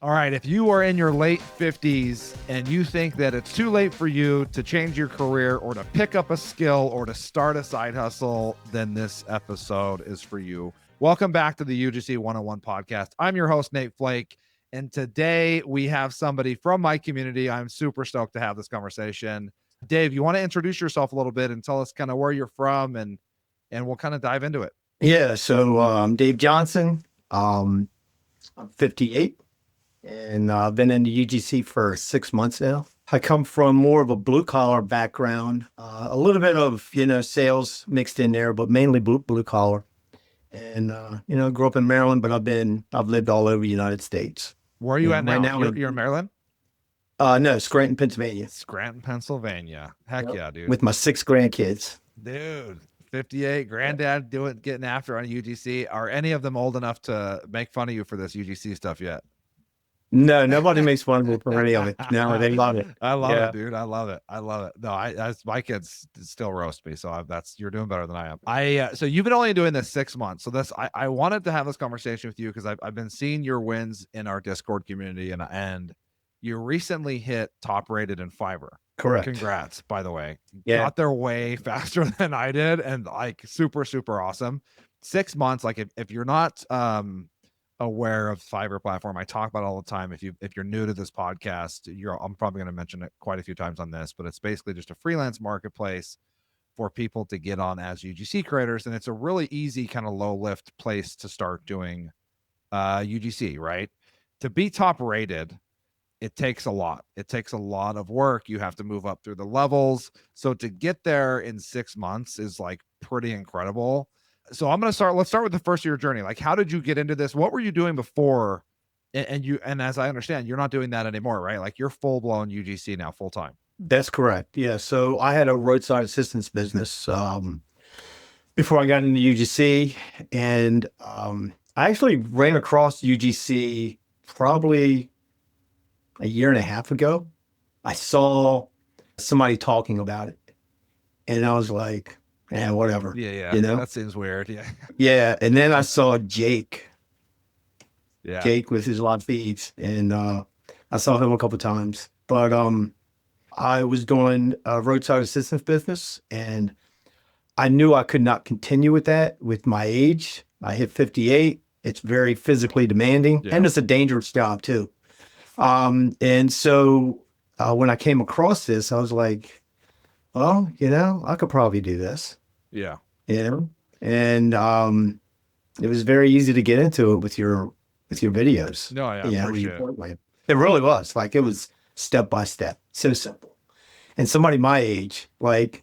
All right, if you are in your late 50s and you think that it's too late for you to change your career or to pick up a skill or to start a side hustle, then this episode is for you. Welcome back to the UGC 101 podcast. I'm your host, Nate Flake, and today we have somebody from my community. I'm super stoked to have this conversation. Dave, you want to introduce yourself a little bit and tell us kind of where you're from, and we'll kind of dive into it. Yeah, so I'm Dave Johnson. I'm 58, and I've been in the UGC for 6 months now. I come from more of a blue collar background, a little bit of sales mixed in there, but mainly blue collar. And grew up in Maryland, but I've lived all over the United States. Where are you at now? Right now You're in Maryland? No, Scranton, Pennsylvania. Scranton, Pennsylvania. Heck Yep. yeah, dude. With my 6 grandkids. Dude, 58, granddad getting after on UGC. Are any of them old enough to make fun of you for this UGC stuff yet? No, nobody makes fun of me for any of it. No, they love it. I love it, dude. I love it. No, my kids still roast me, so you're doing better than I am. So you've been only doing this 6 months. So I wanted to have this conversation with you because I've been seeing your wins in our Discord community, and you recently hit top rated in Fiverr. Correct. Congrats, by the way. Yeah. Got there way faster than I did, and like super, super awesome. 6 months, like if you're not aware of Fiverr platform, I talk about it all the time. If you're new to this podcast, I'm probably going to mention it quite a few times on this, but it's basically just a freelance marketplace for people to get on as UGC creators, and it's a really easy kind of low lift place to start doing UGC, right? To be top rated, it takes a lot. It takes a lot of work. You have to move up through the levels. So to get there in 6 months is like pretty incredible. So let's start with the first of your journey. Like, how did you get into this? What were you doing before? And as I understand, you're not doing that anymore, right? Like you're full blown UGC now, full time. That's correct. Yeah. So I had a roadside assistance business before I got into UGC, and I actually ran across UGC probably a year and a half ago. I saw somebody talking about it, and I was like, "Yeah, whatever." Yeah. That seems weird. Yeah. Yeah. And then I saw Jake. Yeah. Jake with his live feeds, and I saw him a couple of times. But I was doing a roadside assistance business, and I knew I could not continue with that with my age. I hit 58. It's very physically demanding, and it's a dangerous job too. And so when I came across this, I was like, well, I could probably do this. Yeah. And it was very easy to get into it with your videos. No, yeah, appreciate it. It really was. Like, it was step by step, so simple. And somebody my age, like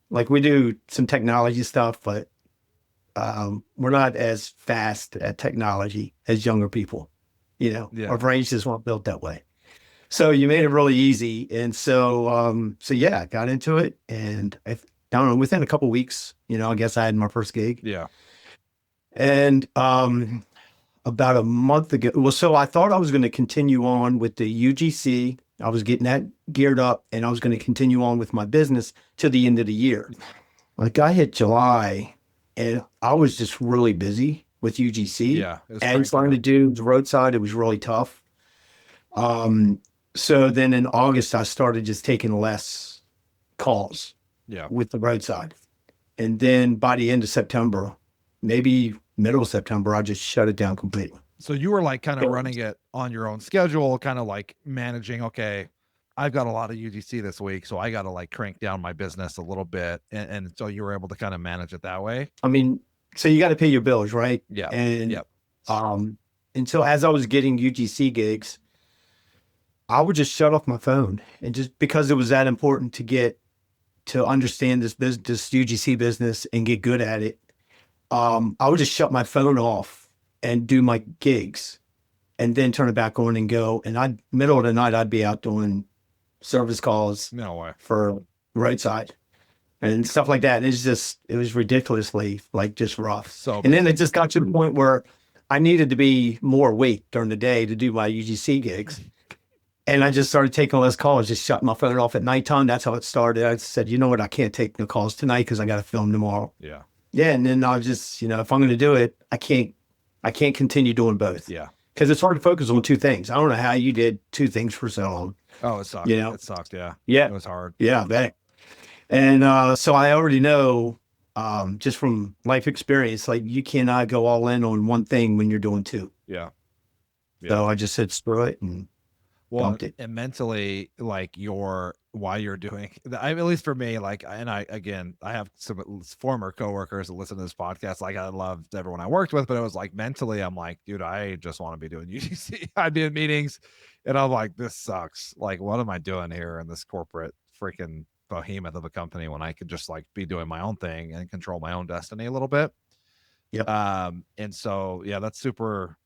we do some technology stuff, but we're not as fast at technology as younger people. Our brains just weren't built that way. So you made it really easy. And so I got into it, and I don't know, within a couple of weeks, I guess I had my first gig. Yeah. And about a month ago, so I thought I was going to continue on with the UGC. I was getting that geared up, and I was going to continue on with my business to the end of the year. Like, I hit July, and I was just really busy with UGC. Yeah. And starting to do the roadside, it was really tough. So then in August, I started just taking less calls with the roadside. And then by the end of September, maybe middle of September, I just shut it down completely. So you were like kind of running it on your own schedule, kind of like managing, okay, I've got a lot of UGC this week, so I got to like crank down my business a little bit. And so you were able to kind of manage it that way. I mean, so you got to pay your bills, right? Yeah. And until as I was getting UGC gigs, I would just shut off my phone, and just because it was that important to understand this UGC business and get good at it, I would just shut my phone off and do my gigs, and then turn it back on and go. And middle of the night, I'd be out doing service calls. No way. For roadside and stuff like that. And it was ridiculously like just rough. And then it just got to the point where I needed to be more awake during the day to do my UGC gigs. And I just started taking less calls, just shutting my phone off at nighttime. That's how it started. I said, you know what? I can't take no calls tonight because I got to film tomorrow. Yeah. Yeah. And then I was just, if I'm going to do it, I can't continue doing both. Yeah. because it's hard to focus on two things. I don't know how you did two things for so long. Oh, it sucked. You know? It sucked. Yeah. Yeah. It was hard. Yeah, I bet. And so I already know, just from life experience, like you cannot go all in on one thing when you're doing two. Yeah. So I just said screw it and dumped it. And mentally, like while you're doing, at least for me, like, and I have some former coworkers that listen to this podcast. Like, I loved everyone I worked with, but it was like mentally, I'm like, dude, I just want to be doing UGC. I'd be in meetings, and I'm like, this sucks. Like, what am I doing here in this corporate freaking behemoth of a company when I could just like be doing my own thing and control my own destiny a little bit? Yep. And so yeah, that's super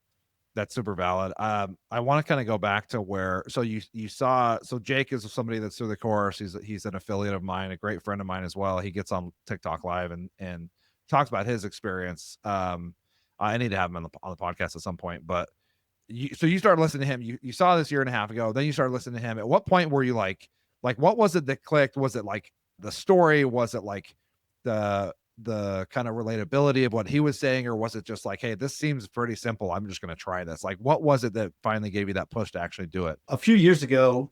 valid. I want to kind of go back to where, so you saw, so Jake is somebody that's through the course. He's an affiliate of mine, a great friend of mine as well. He gets on TikTok live and talks about his experience. I need to have him on the podcast at some point, but so you started listening to him. You saw this 1.5 years ago, then you started listening to him. At what point were you like, what was it that clicked? Was it like the story? Was it like the kind of relatability of what he was saying, or was it just like, hey, this seems pretty simple, I'm just going to try this? Like, what was it that finally gave you that push to actually do it? A few years ago,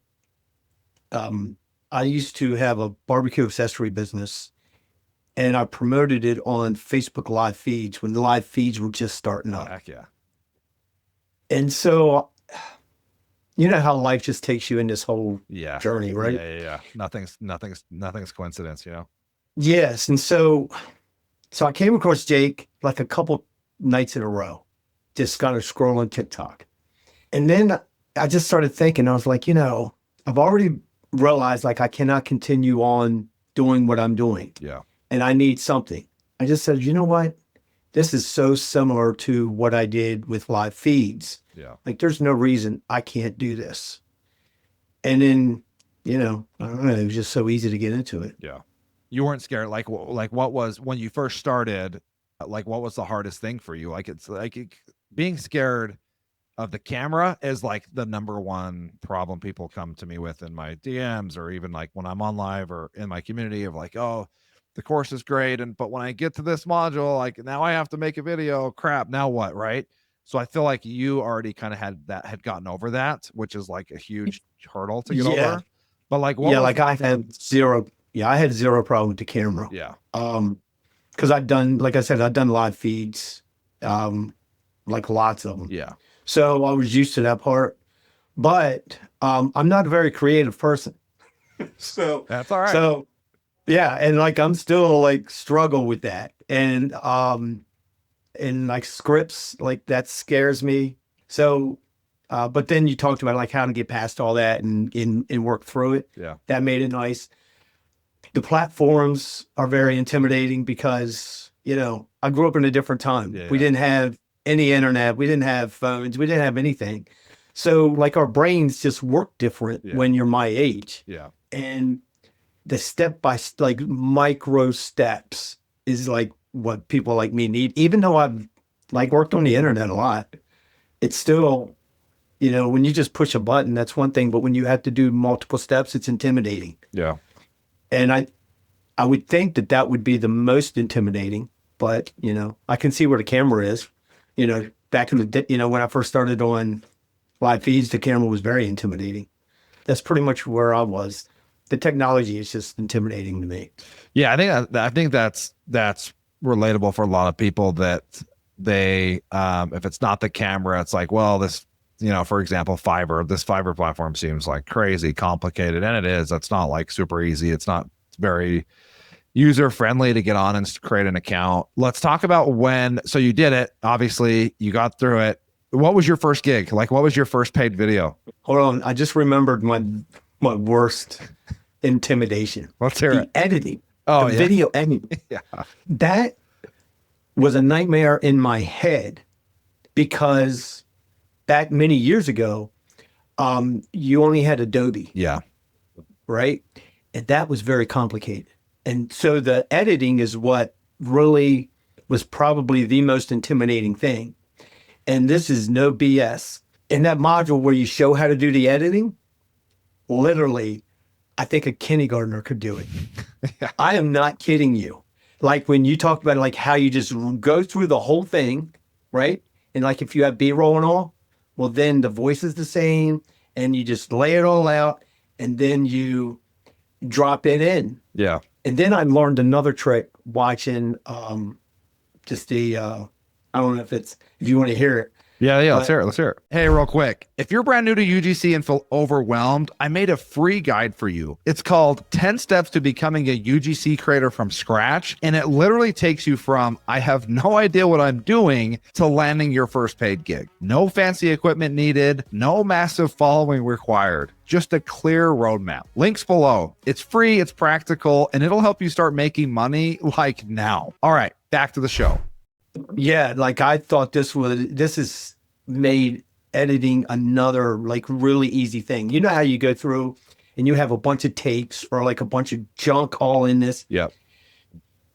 I used to have a barbecue accessory business, and I promoted it on Facebook live feeds when the live feeds were just starting up. Heck yeah. And so, you know how life just takes you in this whole journey, right? Yeah. Nothing's coincidence, you know? Yes. And so I came across Jake like a couple nights in a row, just kind of scrolling TikTok. And then I just started thinking, I was like, I've already realized like I cannot continue on doing what I'm doing. Yeah. And I need something. I just said, you know what? This is so similar to what I did with live feeds. Yeah. Like there's no reason I can't do this. And then, I don't know, it was just so easy to get into it. Yeah. You weren't scared. Like what was, when you first started, like what was the hardest thing for you? Like, it's like being scared of the camera is like the number one problem people come to me with in my DMs, or even like when I'm on live or in my community, of like, oh, the course is great, but when I get to this module, like now I have to make a video. Crap, now what? Right. So I feel like you already kind of had gotten over that, which is like a huge hurdle to get over. But like, I had zero problem with the camera. Yeah. Because I've done live feeds, like lots of them. Yeah. So I was used to that part, but I'm not a very creative person. So that's all right. So yeah, and like I'm still like struggle with that, and like scripts, like that scares me. So, but then you talked about like how to get past all that and work through it. Yeah, that made it nice. The platforms are very intimidating because I grew up in a different time. Yeah. We didn't have any internet. We didn't have phones. We didn't have anything. So like our brains just work different when you're my age. Yeah. And the step by like micro steps is like what people like me need. Even though I've like worked on the internet a lot, it's still, when you just push a button, that's one thing. But when you have to do multiple steps, it's intimidating. Yeah. And I would think that would be the most intimidating, but I can see where the camera is. Back in the day, when I first started on live feeds, the camera was very intimidating. That's pretty much where I was. The technology is just intimidating to me. Yeah, I think that's relatable for a lot of people, that they if it's not the camera, it's like, well, this, for example, this Fiverr platform seems like crazy complicated, and it is. It's not like super easy. It's not very user friendly to get on and create an account. Let's talk about so you did it. Obviously, you got through it. What was your first gig? Like, what was your first paid video? Hold on, I just remembered my worst intimidation. Let's hear it. Editing. Oh, the video editing. Yeah. That was a nightmare in my head, because back many years ago, you only had Adobe. Yeah. Right? And that was very complicated. And so the editing is what really was probably the most intimidating thing. And this is no BS. In that module where you show how to do the editing, literally, I think a kindergartner could do it. Yeah. I am not kidding you. Like when you talk about like how you just go through the whole thing, right? And like if you have B-roll and all, Well, then the voice is the same, and you just lay it all out, and then you drop it in. Yeah. And then I learned another trick watching just the I don't know if you want to hear it. Yeah, let's hear it. Let's hear it. Hey, real quick. If you're brand new to UGC and feel overwhelmed, I made a free guide for you. It's called 10 Steps to Becoming a UGC Creator from Scratch. And it literally takes you from, I have no idea what I'm doing, to landing your first paid gig. No fancy equipment needed, no massive following required, just a clear roadmap. Links below. It's free, it's practical, and it'll help you start making money like now. All right, back to the show. Yeah, like I thought this is made editing another like really easy thing. You know how you go through and you have a bunch of tapes or like a bunch of junk all in this? Yep.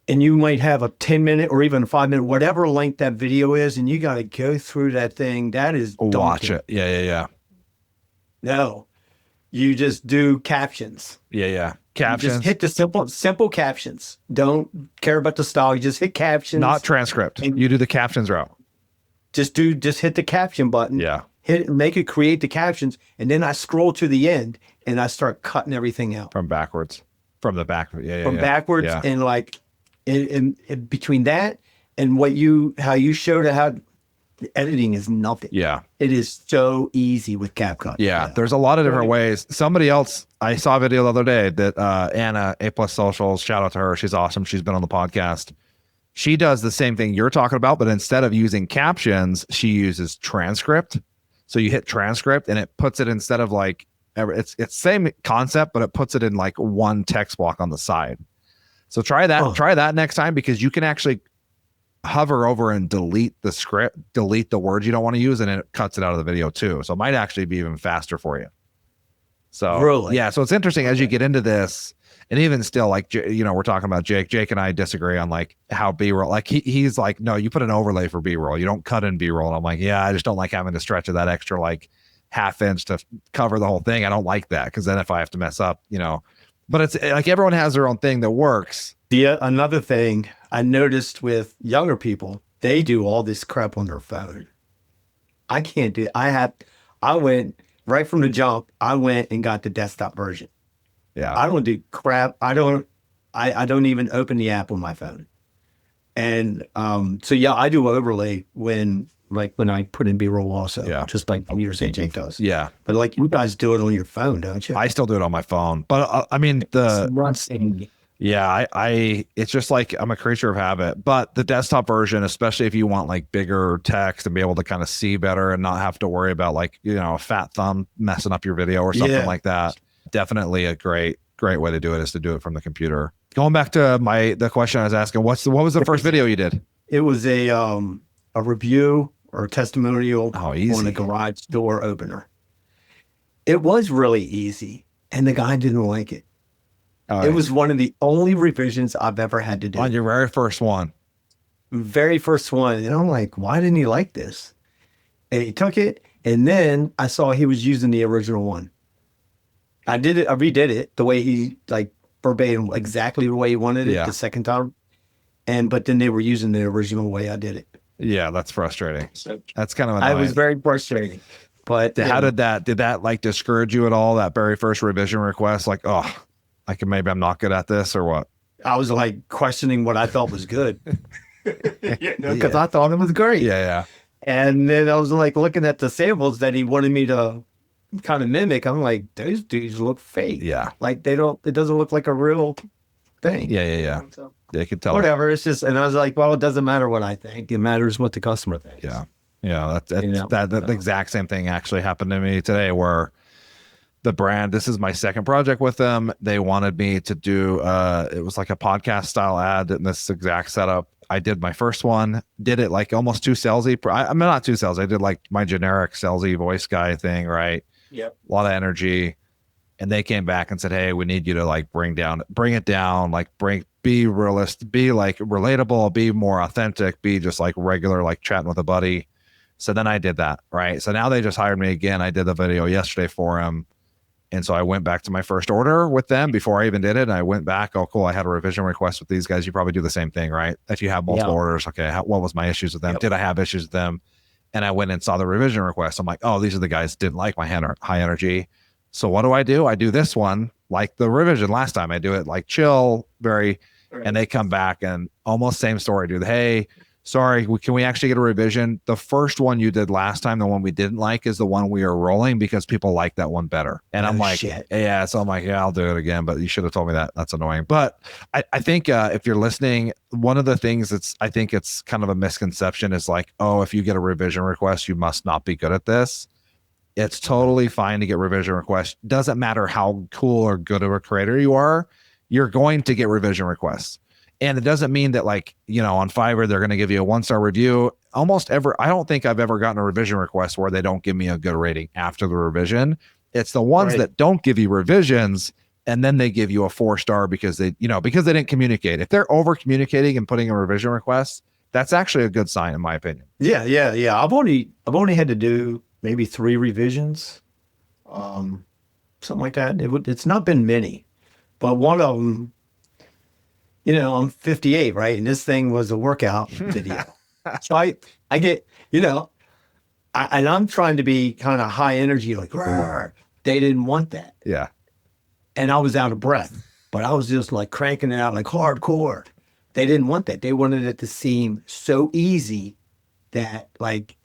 And you might have a 10-minute or even a 5-minute, whatever length that video is, and you got to go through that thing. That is daunting. Watch it. Yeah. No, you just do captions. Yeah. Captions. You just hit the simple captions. Don't care about the style. You just hit captions. Not transcript. You do the captions route. Just hit the caption button. Yeah. Make it create the captions. And then I scroll to the end and I start cutting everything out. From backwards. From the back. From backwards. Yeah. And like in between that and how you showed how editing is nothing. Yeah. It is so easy with CapCut. Yeah. There's a lot of different ways. Somebody else, I saw a video the other day that Anna, A+ Socials, shout out to her. She's awesome. She's been on the podcast. She does the same thing you're talking about, but instead of using captions, she uses transcript. So you hit transcript and it puts it instead of like, it's same concept, but it puts it in like one text block on the side. So try that. Try that next time, because you can actually hover over and delete the script, delete the words you don't want to use, and it cuts it out of the video too. So it might actually be even faster for you. So really, yeah. So it's interesting as you get into this, and even still, like, you know, we're talking about Jake and I disagree on like how B-roll, like he's like, no, you put an overlay for B-roll, you don't cut in B-roll. And I'm like, yeah, I just don't like having to stretch it that extra like half inch to cover the whole thing. I don't like that, because then if I have to mess up, you know, but it's like everyone has their own thing that works. Yeah, another thing I noticed with younger people, they do all this crap on their phone. I can't do it. I went right from the jump. I went and got the desktop version. Yeah. I don't do crap. I don't even open the app on my phone. And so yeah, I do overlay when I put in B-roll also. Yeah. Just like your Jake does. Yeah. But like you guys do it on your phone, don't you? I still do it on my phone. But I mean yeah, it's just like I'm a creature of habit. But the desktop version, especially if you want like bigger text and be able to kind of see better and not have to worry about like, you know, a fat thumb messing up your video or something like that. Definitely a great way to do it is to do it from the computer. Going back to the question I was asking, what was the first video you did? It was a review or a testimonial on a garage door opener. It was really easy, and the guy didn't like it. It was one of the only revisions I've ever had to do. On your very first one. Very first one. And I'm like, why didn't he like this? And he took it, and then I saw he was using the original one. I redid it the way he, like, verbatim, exactly the way he wanted it the second time. But then they were using the original way I did it. Yeah, that's frustrating. So that's kind of annoying. I was very frustrating. But how did that like discourage you at all? That very first revision request? Like, oh, maybe I'm not good at this, or what? I was like questioning what I thought was good. Because I thought it was great. Yeah. And then I was like looking at the samples that he wanted me to kind of mimic. I'm like, those dudes look fake. Yeah. Like it doesn't look like a real thing. Yeah. So, they could tell. Whatever. It's just, and I was like, well, it doesn't matter what I think. It matters what the customer thinks. Yeah. The exact same thing actually happened to me today, where the brand, this is my second project with them. They wanted me to do, it was like a podcast style ad in this exact setup. I did my first one, did it like almost too salesy. I'm not too salesy. I did like my generic salesy voice guy thing, right? Yep. A lot of energy. And they came back and said, hey, we need you to like bring it down, like be realistic, be like relatable, be more authentic, be just like regular, like chatting with a buddy. So then I did that, right? So now they just hired me again. I did the video yesterday for him. And so I went back to my first order with them before I even did it. And I went back. Oh, cool. I had a revision request with these guys. You probably do the same thing, right? If you have multiple orders, okay, what was my issues with them? Did I have issues with them? and I went and saw the revision request. I'm like, oh, these are the guys that didn't like my high energy. So what do? I do this one like the revision last time. I do it like chill, very, and they come back and almost same story, dude. Hey, sorry, can we actually get a revision? The first one you did last time, the one we didn't like, is the one we are rolling because people like that one better. And I'm like, shit. yeah. So I'm like, yeah, I'll do it again. But you should have told me that. That's annoying. But I think if you're listening, one of the things I think it's kind of a misconception is like, oh, if you get a revision request, you must not be good at this. It's totally fine to get revision requests. Doesn't matter how cool or good of a creator you are, you're going to get revision requests. And it doesn't mean that, like, you know, on Fiverr, they're going to give you a 1-star review. I don't think I've ever gotten a revision request where they don't give me a good rating after the revision. It's the ones that don't give you revisions and then they give you a 4-star because they didn't communicate. If they're over communicating and putting a revision request, that's actually a good sign, in my opinion. Yeah. I've only had to do maybe 3 revisions, something like that. It's not been many, but one of them, you know, I'm 58, right? And this thing was a workout video. So I get, you know, and I'm trying to be kind of high energy, like, rawr. They didn't want that. Yeah. And I was out of breath, but I was just like cranking it out like hardcore. They didn't want that. They wanted it to seem so easy that like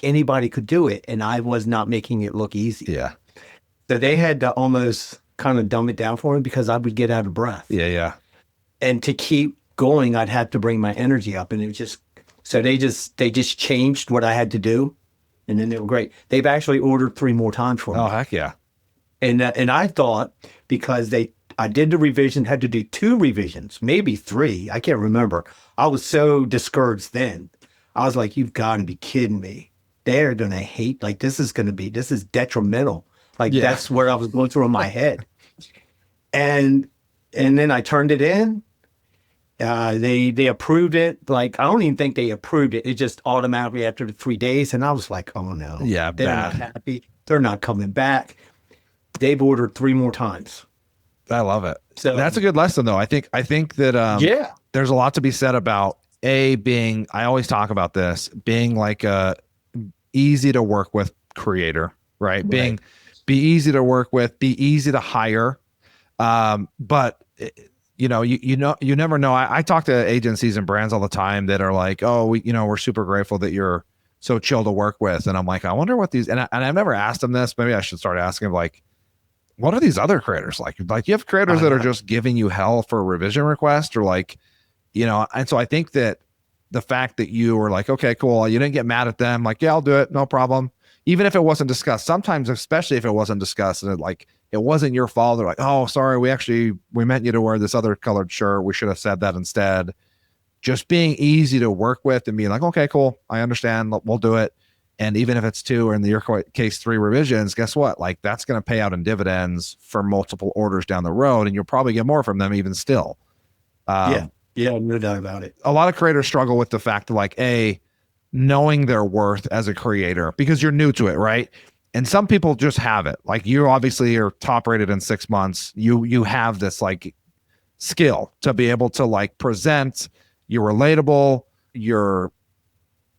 anybody could do it. And I was not making it look easy. Yeah. So they had to almost kind of dumb it down for me because I would get out of breath. Yeah. And to keep going, I'd have to bring my energy up. And it was just, so they just changed what I had to do. And then they were great. They've actually ordered 3 more times for me. Oh, heck yeah. And I thought because I did the revision, had to do 2 revisions, maybe 3. I can't remember. I was so discouraged then. I was like, you've got to be kidding me. They're going to hate, like, this is detrimental. Like, that's where I was going through in my head. And then I turned it in. They approved it. Like, I don't even think they approved it. It just automatically after the 3 days. And I was like, oh no. Yeah, they're not happy. They're not coming back. They've ordered 3 more times. I love it. So that's a good lesson, though. I think that there's a lot to be said about being. I always talk about this being like a easy to work with creator, right? Be easy to work with, be easy to hire, but. You never know. I talk to agencies and brands all the time that are like, oh, we're super grateful that you're so chill to work with. And I'm like, I wonder what these, and I've never asked them this. Maybe I should start asking, like, what are these other creators like? Like, you have creators that are just giving you hell for a revision request, or like, and so I think that the fact that you were like, okay, cool, you didn't get mad at them, like, yeah, I'll do it, no problem. Even if it wasn't discussed, sometimes, especially if it wasn't discussed and it wasn't your fault. They're like, oh, sorry, we meant you to wear this other colored shirt. We should have said that instead. Just being easy to work with and being like, okay, cool, I understand, we'll do it. And even if it's 2 or in your case 3 revisions, guess what? Like, that's going to pay out in dividends for multiple orders down the road, and you'll probably get more from them even still. Yeah, no doubt about it. A lot of creators struggle with the fact that, like, knowing their worth as a creator because you're new to it, right? And some people just have it. Like, you obviously are top rated in 6 months. You have this like skill to be able to like present. You're relatable. You're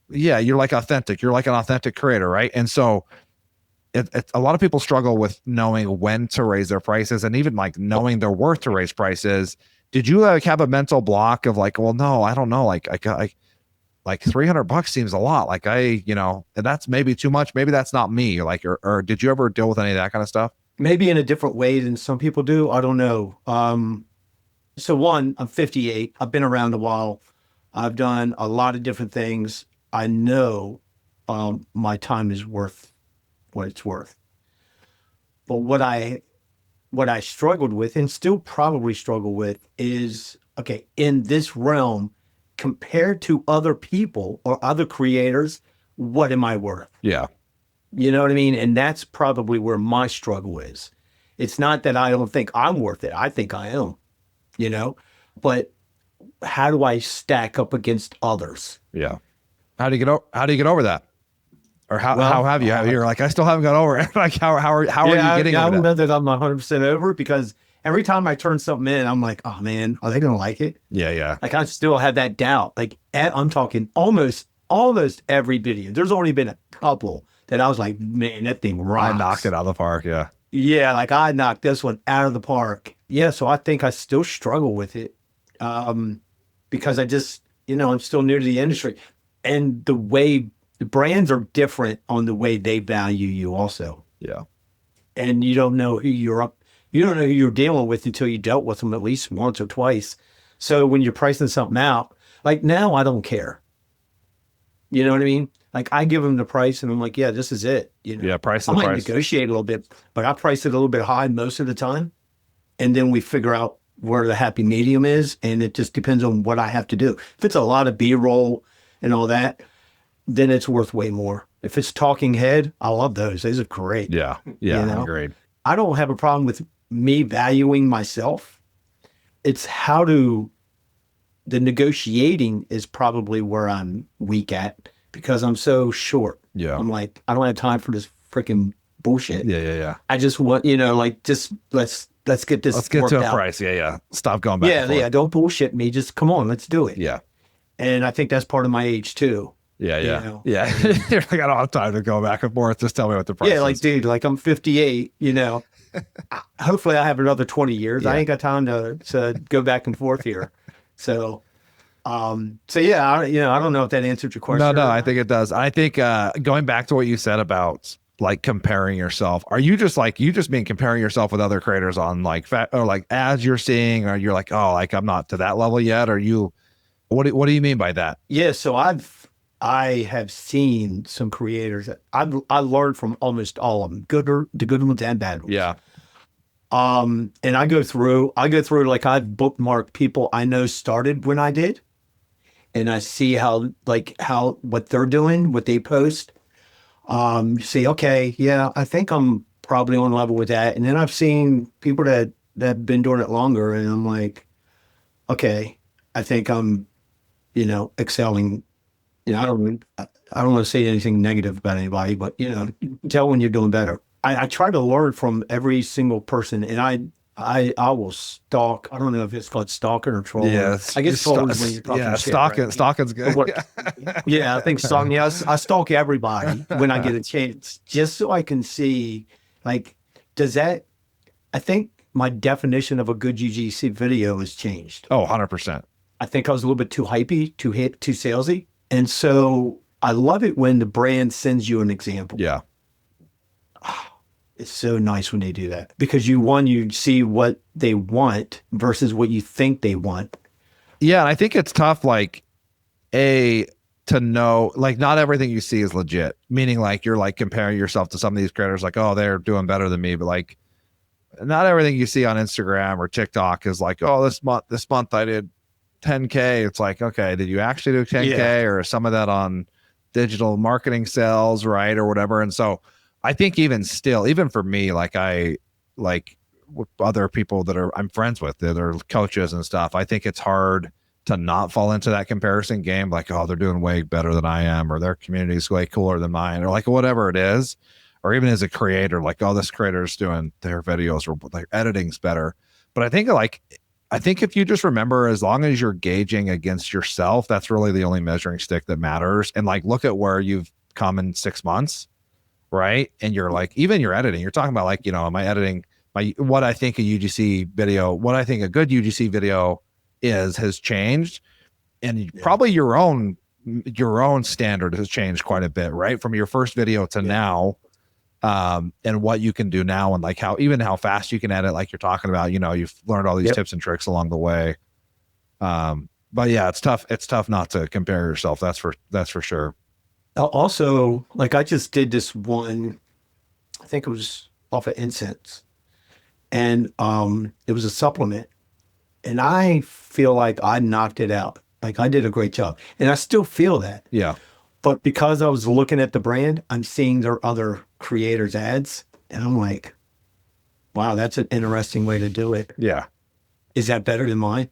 like authentic. You're like an authentic creator, right? And so a lot of people struggle with knowing when to raise their prices and even like knowing their worth to raise prices. Did you like have a mental block of like, well, no, I don't know. Like like $300 seems a lot. Like and that's maybe too much. Maybe that's not me. Like, or did you ever deal with any of that kind of stuff? Maybe in a different way than some people do. I don't know. So one, I'm 58. I've been around a while. I've done a lot of different things. I know my time is worth what it's worth. But what I struggled with and still probably struggle with is, okay, in this realm, compared to other people or other creators, what am I worth? Yeah. You know what I mean? And that's probably where my struggle is. It's not that I don't think I'm worth it. I think I am, but how do I stack up against others? Yeah. How do you get over that? Or how have you? You're like, I still haven't got over it. Like, how are you getting over that? I don't know that I'm 100% over it because every time I turn something in, I'm like, oh man, are they going to like it? Yeah. Like, I still have that doubt. Like, I'm talking almost almost every video. There's only been a couple that I was like, man, that thing rocks. I knocked it out of the park. Yeah. Yeah, like I knocked this one out of the park. Yeah, so I think I still struggle with it, because I just, I'm still new to the industry, and the way the brands are different on the way they value you also. Yeah. And you don't know who you're dealing with until you dealt with them at least once or twice. So when you're pricing something out, like now, I don't care. You know what I mean? Like I give them the price and I'm like, yeah, this is it. Yeah. Price I the might price. negotiate a little bit, but I price it a little bit high most of the time. And then we figure out where the happy medium is. And it just depends on what I have to do. If it's a lot of B-roll and all that, then it's worth way more. If it's talking head, I love those. Those are great. Yeah. Yeah. You know? Agreed. I don't have a problem with me valuing myself. It's the negotiating is probably where I'm weak at because I'm so short. Yeah. I'm like, I don't have time for this freaking bullshit. Yeah. Yeah. Yeah. I just want, just let's get this. Let's get to a out. price. Yeah. Yeah. Stop going back. Yeah. Yeah. Don't bullshit me. Just come on. Let's do it. Yeah. And I think that's part of my age too. Yeah. Yeah. You know? Yeah. You're like, I don't have time to go back and forth. Just tell me what the price is. Yeah. Like, dude, like I'm 58, hopefully I have another 20 years. Yeah. I ain't got time to go back and forth here. So yeah, I don't know if that answered your question. No, I think it does. I think going back to what you said about like comparing yourself, are you just mean comparing yourself with other creators on like or like ads you're seeing, or you're like, oh, like I'm not to that level yet? Or what do you mean by that? Yeah, so I have seen some creators that I learned from almost all of them, the good ones and bad ones. Yeah. And I go through like I've bookmarked people I know started when I did. And I see how what they're doing, what they post. See, okay, yeah, I think I'm probably on level with that. And then I've seen people that have been doing it longer, and I'm like, okay, I think I'm, excelling. I don't want to say anything negative about anybody, but tell when you're doing better. I try to learn from every single person, and I will stalk. I don't know if it's called stalking or trolling. Yeah, I guess trolling is when you're talking shit, stalking. right? Stalking's good. Yeah, I think stalking. Yeah, I stalk everybody when I get a chance, just so I can see, like, I think my definition of a good UGC video has changed. Oh, 100%. I think I was a little bit too hypey, too salesy. And so I love it when the brand sends you an example. Yeah. It's so nice when they do that because you see what they want versus what you think they want. Yeah. And I think it's tough, like, to know, like, not everything you see is legit, meaning like you're like comparing yourself to some of these creators, like, oh, they're doing better than me. But like, not everything you see on Instagram or TikTok is like, oh, this month I did 10K. It's like, okay, did you actually do 10K? Yeah. Or some of that on digital marketing sales, right? Or whatever. And so I think even for me, like with other people that I'm friends with, that are coaches and stuff, I think it's hard to not fall into that comparison game. Like, oh, they're doing way better than I am, or their community is way cooler than mine, or like whatever it is. Or even as a creator, like, oh, this creator is doing their videos, or their editing's better. But I think if you just remember, as long as you're gauging against yourself, that's really the only measuring stick that matters. And like, look at where you've come in 6 months, right? And you're like, even your editing, you're talking about like, am I editing what I think a UGC video, what I think a good UGC video has changed. And probably your own standard has changed quite a bit, right? From your first video to now. And what you can do now, and like how fast you can edit, like you're talking about, you've learned all these tips and tricks along the way. But yeah, it's tough not to compare yourself. That's for sure. Also, like I just did this one, I think it was off of incense, and it was a supplement, and I feel like I knocked it out. Like I did a great job, and I still feel that. Yeah. But because I was looking at the brand, I'm seeing their other creators' ads, and I'm like, wow, that's an interesting way to do it. Yeah. Is that better than mine?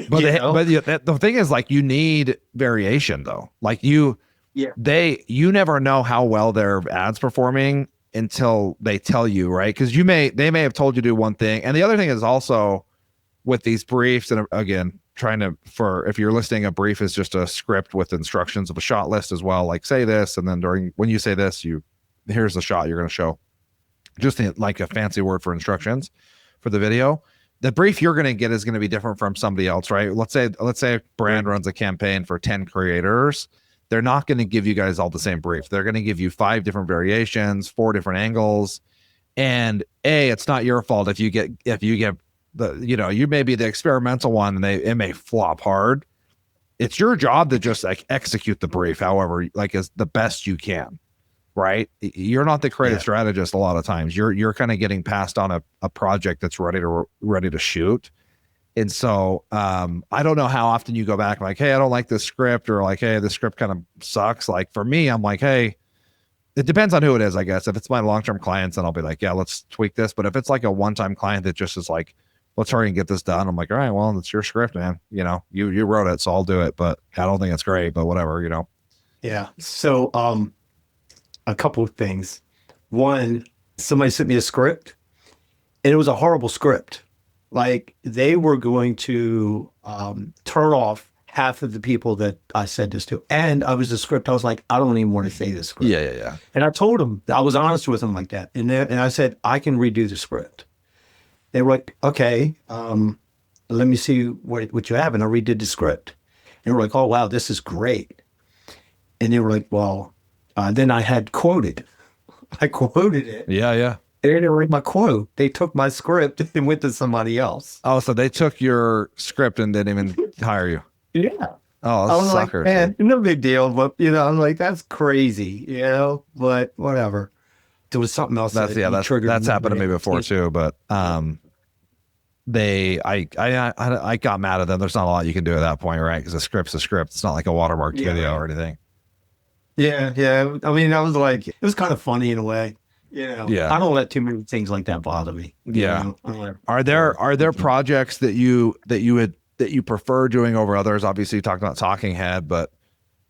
But the thing is, like, you need variation though. Like you never know how well their ads performing until they tell you, right? Because they may have told you to do one thing. And the other thing is also with these briefs, and again, trying to, if you're listing a brief is just a script with instructions of a shot list as well, like say this, and then when you say this, here's the shot you're going to show, just like a fancy word for instructions for the video. The brief you're going to get is going to be different from somebody else, right? Let's say a brand runs a campaign for 10 creators. They're not going to give you guys all the same brief. They're going to give you 5 different variations, 4 different angles. And it's not your fault if you get the, you may be the experimental one and it may flop hard. It's your job to just like execute the brief, however, like as the best you can, right? You're not the creative strategist a lot of times. You're kind of getting passed on a project that's ready to shoot. And so I don't know how often you go back like, hey, I don't like this script, or like, hey, this script kind of sucks. Like for me, I'm like, hey, it depends on who it is, I guess. If it's my long-term clients, then I'll be like, yeah, let's tweak this. But if it's like a one-time client that just is like, let's hurry and get this done, I'm like, all right, well, it's your script, man. You wrote it, so I'll do it. But I don't think it's great, but whatever, Yeah. So a couple of things. One, somebody sent me a script, and it was a horrible script. Like they were going to turn off half of the people that I said this to. And I was the script. I was like, I don't even want to say this script. Yeah. And I told them, I was honest with them like that. And I said, I can redo the script. They were like, okay, let me see what you have. And I redid the script. And they were like, oh, wow, this is great. And they were like, well, then I had quoted. I quoted it. Yeah. They didn't read my quote. They took my script and went to somebody else. Oh, so they took your script and didn't even hire you. Yeah. Oh, I was suckers. like, man, no big deal. But, I'm like, that's crazy, but whatever. There was something else. That's happened to me before too. But I got mad at them. There's not a lot you can do at that point, right? Because a script's a script. It's not like a watermarked video or anything. Yeah. I mean, I was like, it was kind of funny in a way. Yeah. I don't let too many things like that bother me. Yeah. Are there projects that you prefer doing over others? Obviously, you talked about Talking Head, but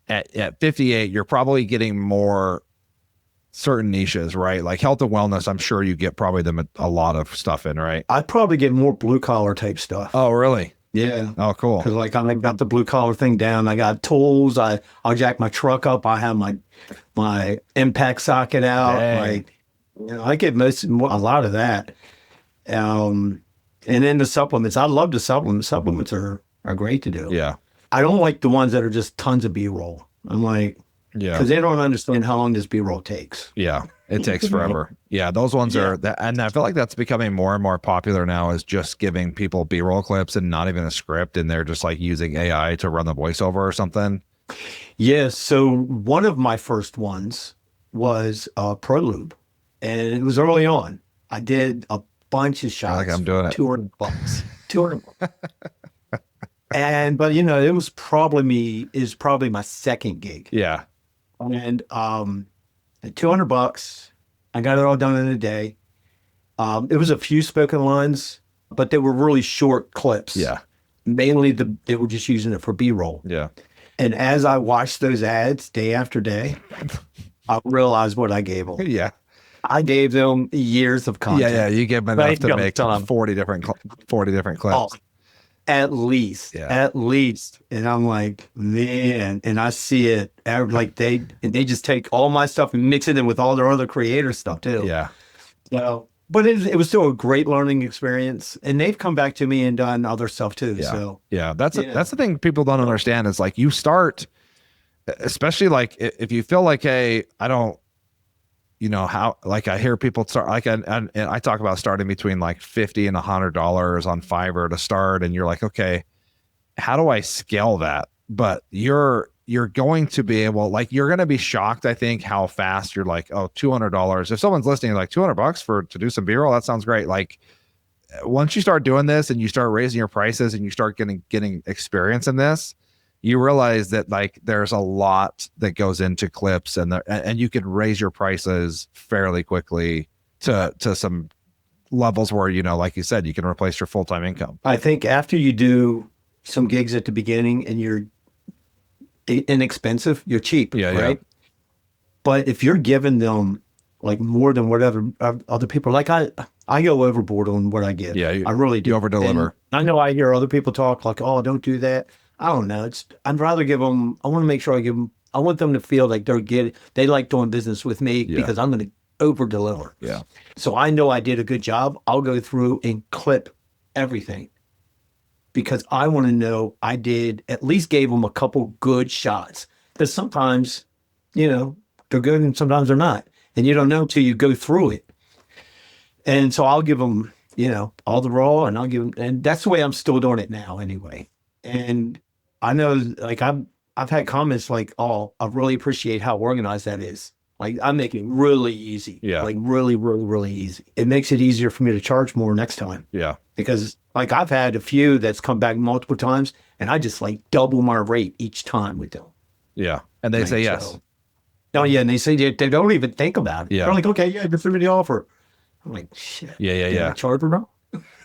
at 58, you're probably getting more certain niches, right? Like health and wellness, I'm sure you get probably a lot of stuff in, right? I'd probably get more blue collar type stuff. Oh, really? Yeah. Oh, cool. Because like I got the blue collar thing down. I got tools. I'll jack my truck up. I have my impact socket out. Dang. I get a lot of that. And then the supplements. I love the supplements. Supplements are great to do. Yeah. I don't like the ones that are just tons of B-roll. I'm like, because they don't understand how long this B-roll takes. Yeah. It takes forever. Yeah. Those ones are that. And I feel like that's becoming more and more popular now, is just giving people B-roll clips and not even a script. And they're just like using AI to run the voiceover or something. Yeah. So one of my first ones was Prolube. And it was early on. I did a bunch of shots. Like I'm doing it. $200. $200. But it was probably my second gig. Yeah. And at $200, I got it all done in a day. It was a few spoken lines, but they were really short clips. Yeah. Mainly they were just using it for B-roll. Yeah. And as I watched those ads day after day, I realized what I gave them. Yeah. I gave them years of content. Yeah. You give them enough to make 40 different clips. Oh, at least. And I'm like, man, and I see it like they just take all my stuff and mix it in with all their other creator stuff too. Yeah. So, but it was still a great learning experience, and they've come back to me and done other stuff too. Yeah. So that's the thing people don't understand is like you start, especially like if you feel like, hey, I don't, how, like I hear people start like, and I talk about starting between like $50 and $100 on Fiverr to start. And you're like, okay, how do I scale that? But you're going to be able, like, you're going to be shocked, I think, how fast you're like, oh, $200. If someone's listening, like $200 to do some B-roll, that sounds great. Like once you start doing this and you start raising your prices and you start getting experience in this, you realize that like there's a lot that goes into clips, and you can raise your prices fairly quickly to some levels where, like you said, you can replace your full-time income. I think after you do some gigs at the beginning and you're inexpensive, you're cheap, right? Yeah. But if you're giving them like more than whatever other people, like I go overboard on what I give. Yeah, I really do. You over deliver. I know I hear other people talk like, "Oh, don't do that." I don't know. I'd rather give them. I want to make sure I give them. I want them to feel like they like doing business with me because I'm going to over deliver. Yeah. So I know I did a good job. I'll go through and clip everything because I want to know I did at least gave them a couple good shots. Because sometimes, they're good and sometimes they're not, and you don't know till you go through it. And so I'll give them, all the raw, and I'll give them, and that's the way I'm still doing it now, anyway. And I know, like I've had comments like, "Oh, I really appreciate how organized that is." Like I'm making it really easy. Yeah. Like really, really, really easy. It makes it easier for me to charge more next time. Yeah. Because like I've had a few that's come back multiple times, and I just like double my rate each time with them. Yeah. And they say yes. So, oh yeah, and they say they don't even think about it. Yeah. They're like, "Okay, yeah, just through the offer." I'm like, "Shit." Yeah. Charge her now?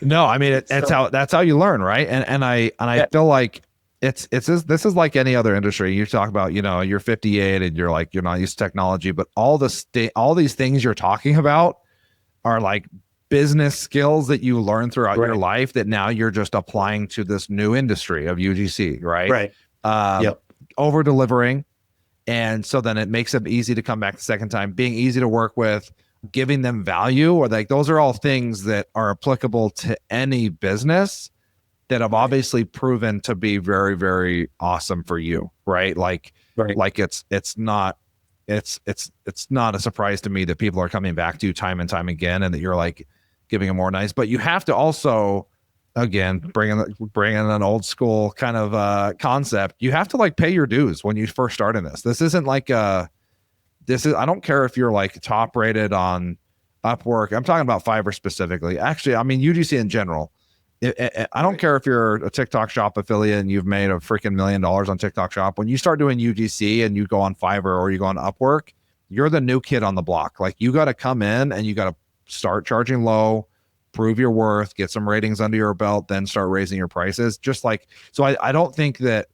No, I mean that's how you learn, right? And I feel like this is like any other industry. You talk about, you're 58 and you're not used to technology, but all these things you're talking about are like business skills that you learn throughout your life that now you're just applying to this new industry of UGC, right? Right. Over delivering. And so then it makes it easy to come back the second time, being easy to work with, giving them value, or like those are all things that are applicable to any business that have obviously proven to be very, very awesome for you, right? Like it's not a surprise to me that people are coming back to you time and time again, and that you're like giving them more nice. But you have to also, again, bring in an old school kind of concept. You have to like pay your dues when you first start in this. This isn't like I don't care if you're like top rated on Upwork. I'm talking about Fiverr specifically. Actually, I mean UGC in general. I don't care if you're a TikTok shop affiliate and you've made a freaking $1 million on TikTok shop. When you start doing UGC and you go on Fiverr or you go on Upwork, you're the new kid on the block. Like you got to come in and you got to start charging low, prove your worth, get some ratings under your belt, then start raising your prices. Just like, so I don't think that,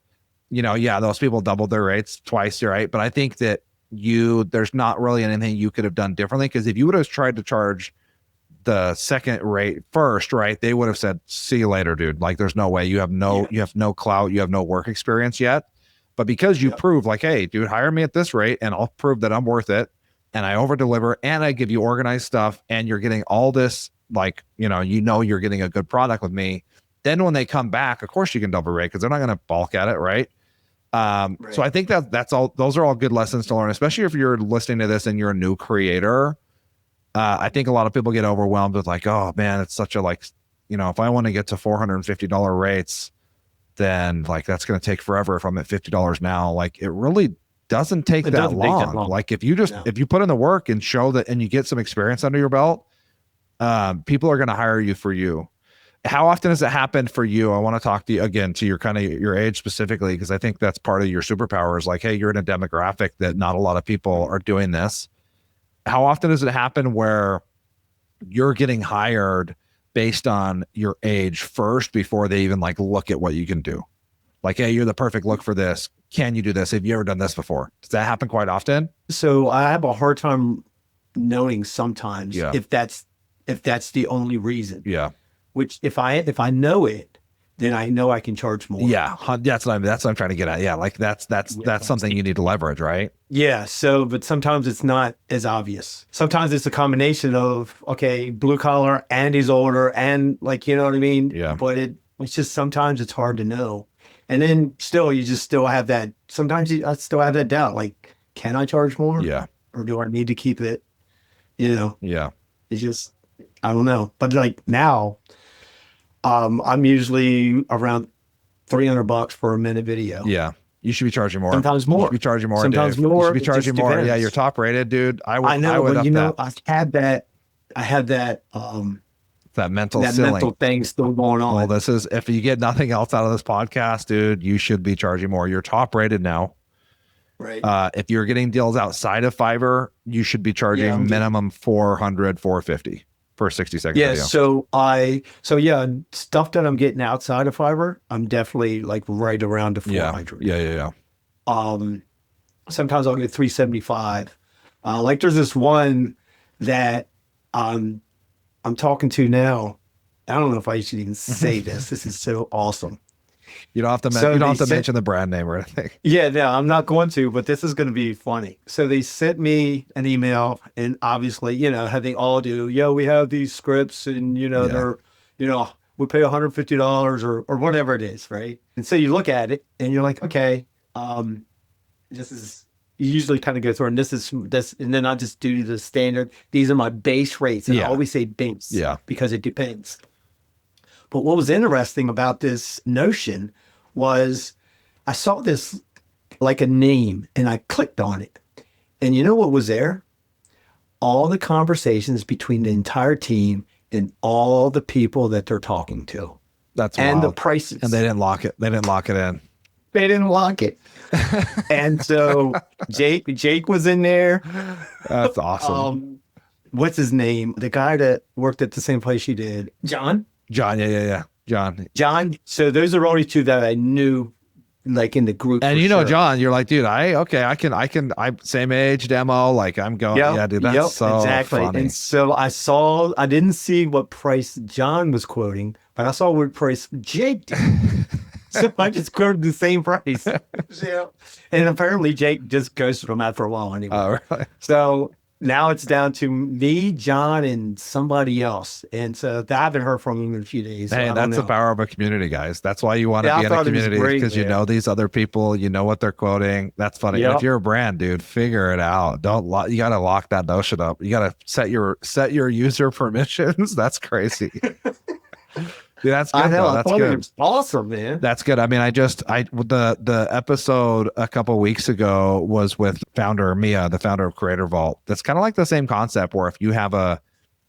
those people doubled their rates twice, right? But I think that there's not really anything you could have done differently, because if you would have tried to charge the second rate first, right, they would have said, "See you later, dude." Like there's no way. You have no clout, you have no work experience yet. But because you prove like, "Hey, dude, hire me at this rate and I'll prove that I'm worth it, and I over deliver and I give you organized stuff and you're getting all this, like, you're getting a good product with me." Then when they come back, of course you can double rate because they're not going to balk at it, right? So I think that's all. Those are all good lessons to learn, especially if you're listening to this and you're a new creator. I think a lot of people get overwhelmed with like, "Oh man, it's such a if I want to get to $450 rates, then like that's going to take forever if I'm at $50 now." Like it really doesn't take that long. Like if you put in the work and show that, and you get some experience under your belt, people are going to hire you for you. How often has it happened for you? I want to talk to you again, to your kind of your age specifically, because I think that's part of your superpower is like, hey, you're in a demographic that not a lot of people are doing this. How often does it happen where you're getting hired based on your age first before they even like look at what you can do? Like, hey, you're the perfect look for this. Can you do this? Have you ever done this before? Does that happen quite often? So I have a hard time knowing sometimes if that's the only reason. Yeah. Which if I know it, then I know I can charge more. Yeah, that's what I'm trying to get at. Yeah, like that's something you need to leverage, right? Yeah. So, but sometimes it's not as obvious. Sometimes it's a combination of, okay, blue collar and he's older and like, you know what I mean? Yeah. But it's just sometimes it's hard to know. And then still, you just still have that. Sometimes I still have that doubt. Like, can I charge more? Yeah. Or do I need to keep it? Yeah. It's just, I don't know. But like now, I'm usually around $300 for a minute video. Yeah. You should be charging more. Sometimes more. You should be charging more. Sometimes Dave. more. You should be charging more. Depends. Yeah, you're top rated, dude. I know, would but up that. I had that mental that ceiling. mental thing still going on. Well, this is, if you get nothing else out of this podcast, dude, you should be charging more. You're top rated now. Right. If you're getting deals outside of Fiverr, you should be charging minimum $400, $450 for a 60-second video. So stuff that I'm getting outside of Fiverr, I'm definitely like right around the 400. Yeah. Sometimes I'll get 375. Like there's this one that I'm I'm talking to now, I don't know if I should even say this. This is so awesome. You don't have to, So you don't they have to sent- mention the brand name or anything. Yeah, no, I'm not going to, but this is going to be funny. So they sent me an email, and obviously, how they all do. Yo, we have these scripts, and Yeah. they're, we pay $150 or whatever it is, right? And so you look at it, and you're like, okay, this is. You usually kind of go through, and this, and then I just do the standard. These are my base rates, and I Yeah. always say base, Yeah. because it depends. But what was interesting about this Notion was I saw this like a name, and I clicked on it. And you know what was there? All the conversations between the entire team and all the people that they're talking to. That's and wild. the prices. And they didn't lock it. They didn't lock it in. They didn't lock it. And so Jake was in there. That's awesome. What's his name? The guy that worked at the same place you did. John. Yeah. John. So those are only two that I knew, like in the group. And for sure. John, you're like, dude, I same age demo. Like I'm going, yeah, dude, that's so exactly. funny. And so I didn't see what price John was quoting, but I saw what price Jake did. So I just quoted the same price. Yeah. And apparently Jake just ghosted him after a while anyway. Oh, really? So now it's down to me, John, and somebody else. And so I haven't heard from him in a few days. Hey, so that's the power of a community, guys. That's why you want to Yeah, be I in a thought it was community, great, because you man. know these other people, you know what they're quoting. That's funny. Yep. If you're a brand, dude, figure it out. You got to lock that notion up. You got to set your user permissions. That's crazy. Dude, that's good. I know. Though. I That's thought it good. was awesome, man. That's good. I mean, the episode a couple weeks ago was with Mia, the founder of Creator Vault. That's kind of like the same concept where if you have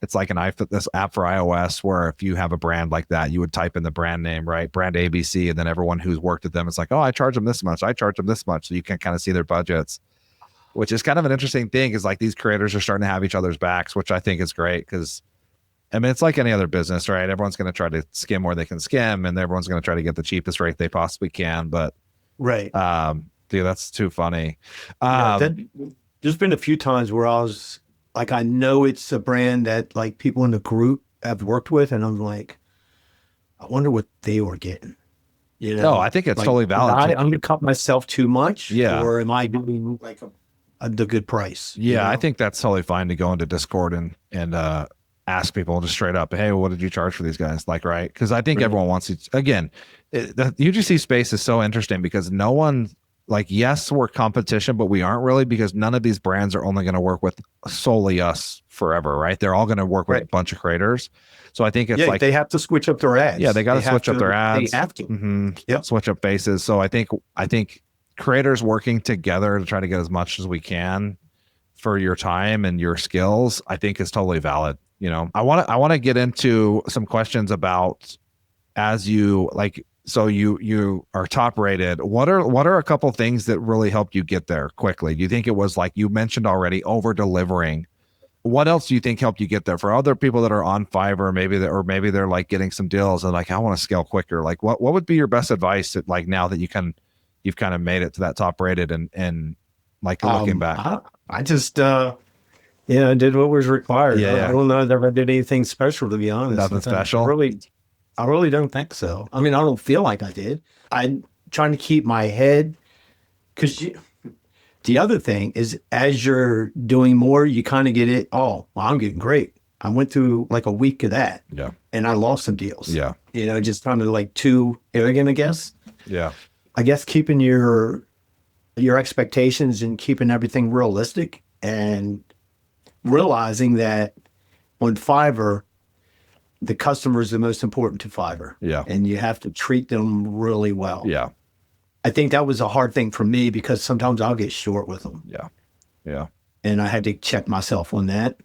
it's like this app for iOS where if you have a brand like that, you would type in the brand name, right? Brand ABC, and then everyone who's worked with them is like, oh, I charge them this much. I charge them this much. So you can kind of see their budgets, which is kind of an interesting thing, is like these creators are starting to have each other's backs, which I think is great because I mean, it's like any other business, right? Everyone's going to try to skim where they can skim, and everyone's going to try to get the cheapest rate they possibly can. But, Right. dude, that's too funny. There's been a few times where I was like, I know it's a brand that like people in the group have worked with, and I'm like, I wonder what they were getting. No, I think it's totally valid. I'm going to cut myself too much, Yeah. or am I doing like the good price? Yeah, I think that's totally fine to go into Discord and ask people just straight up, hey, what did you charge for these guys? Like, right? Because I think everyone wants to, again, the UGC space is so interesting because no one, like, yes, we're competition, but we aren't really, because none of these brands are only going to work with solely us forever, right? They're all going to work with a bunch of creators. So I think it's like they have to switch up their ads. Yeah, they got to switch up their ads. They have to. Switch up faces. So I think creators working together to try to get as much as we can for your time and your skills, I think is totally valid. I want to get into some questions about, as you like, so you are top rated. What are a couple things that really helped you get there quickly? Do you think it was, like you mentioned already, over delivering? What else do you think helped you get there? For other people that are on Fiverr, maybe they're like getting some deals and like, I want to scale quicker. Like what would be your best advice that, like, now that you've kind of made it to that top rated and like looking back? I just I did what was required. Yeah. I don't know that I did anything special, to be honest. Nothing special? I really don't think so. I mean, I don't feel like I did. I'm trying to keep my head, because the other thing is, as you're doing more, you kind of get it. Oh, well, I'm getting great. I went through like a week of that. Yeah. And I lost some deals. Yeah. Just kind of like too arrogant, I guess. Yeah. I guess keeping your expectations and keeping everything realistic, and realizing that on Fiverr, the customer is the most important to Fiverr. Yeah. And you have to treat them really well. Yeah. I think that was a hard thing for me, because sometimes I'll get short with them. Yeah. Yeah. And I had to check myself on that.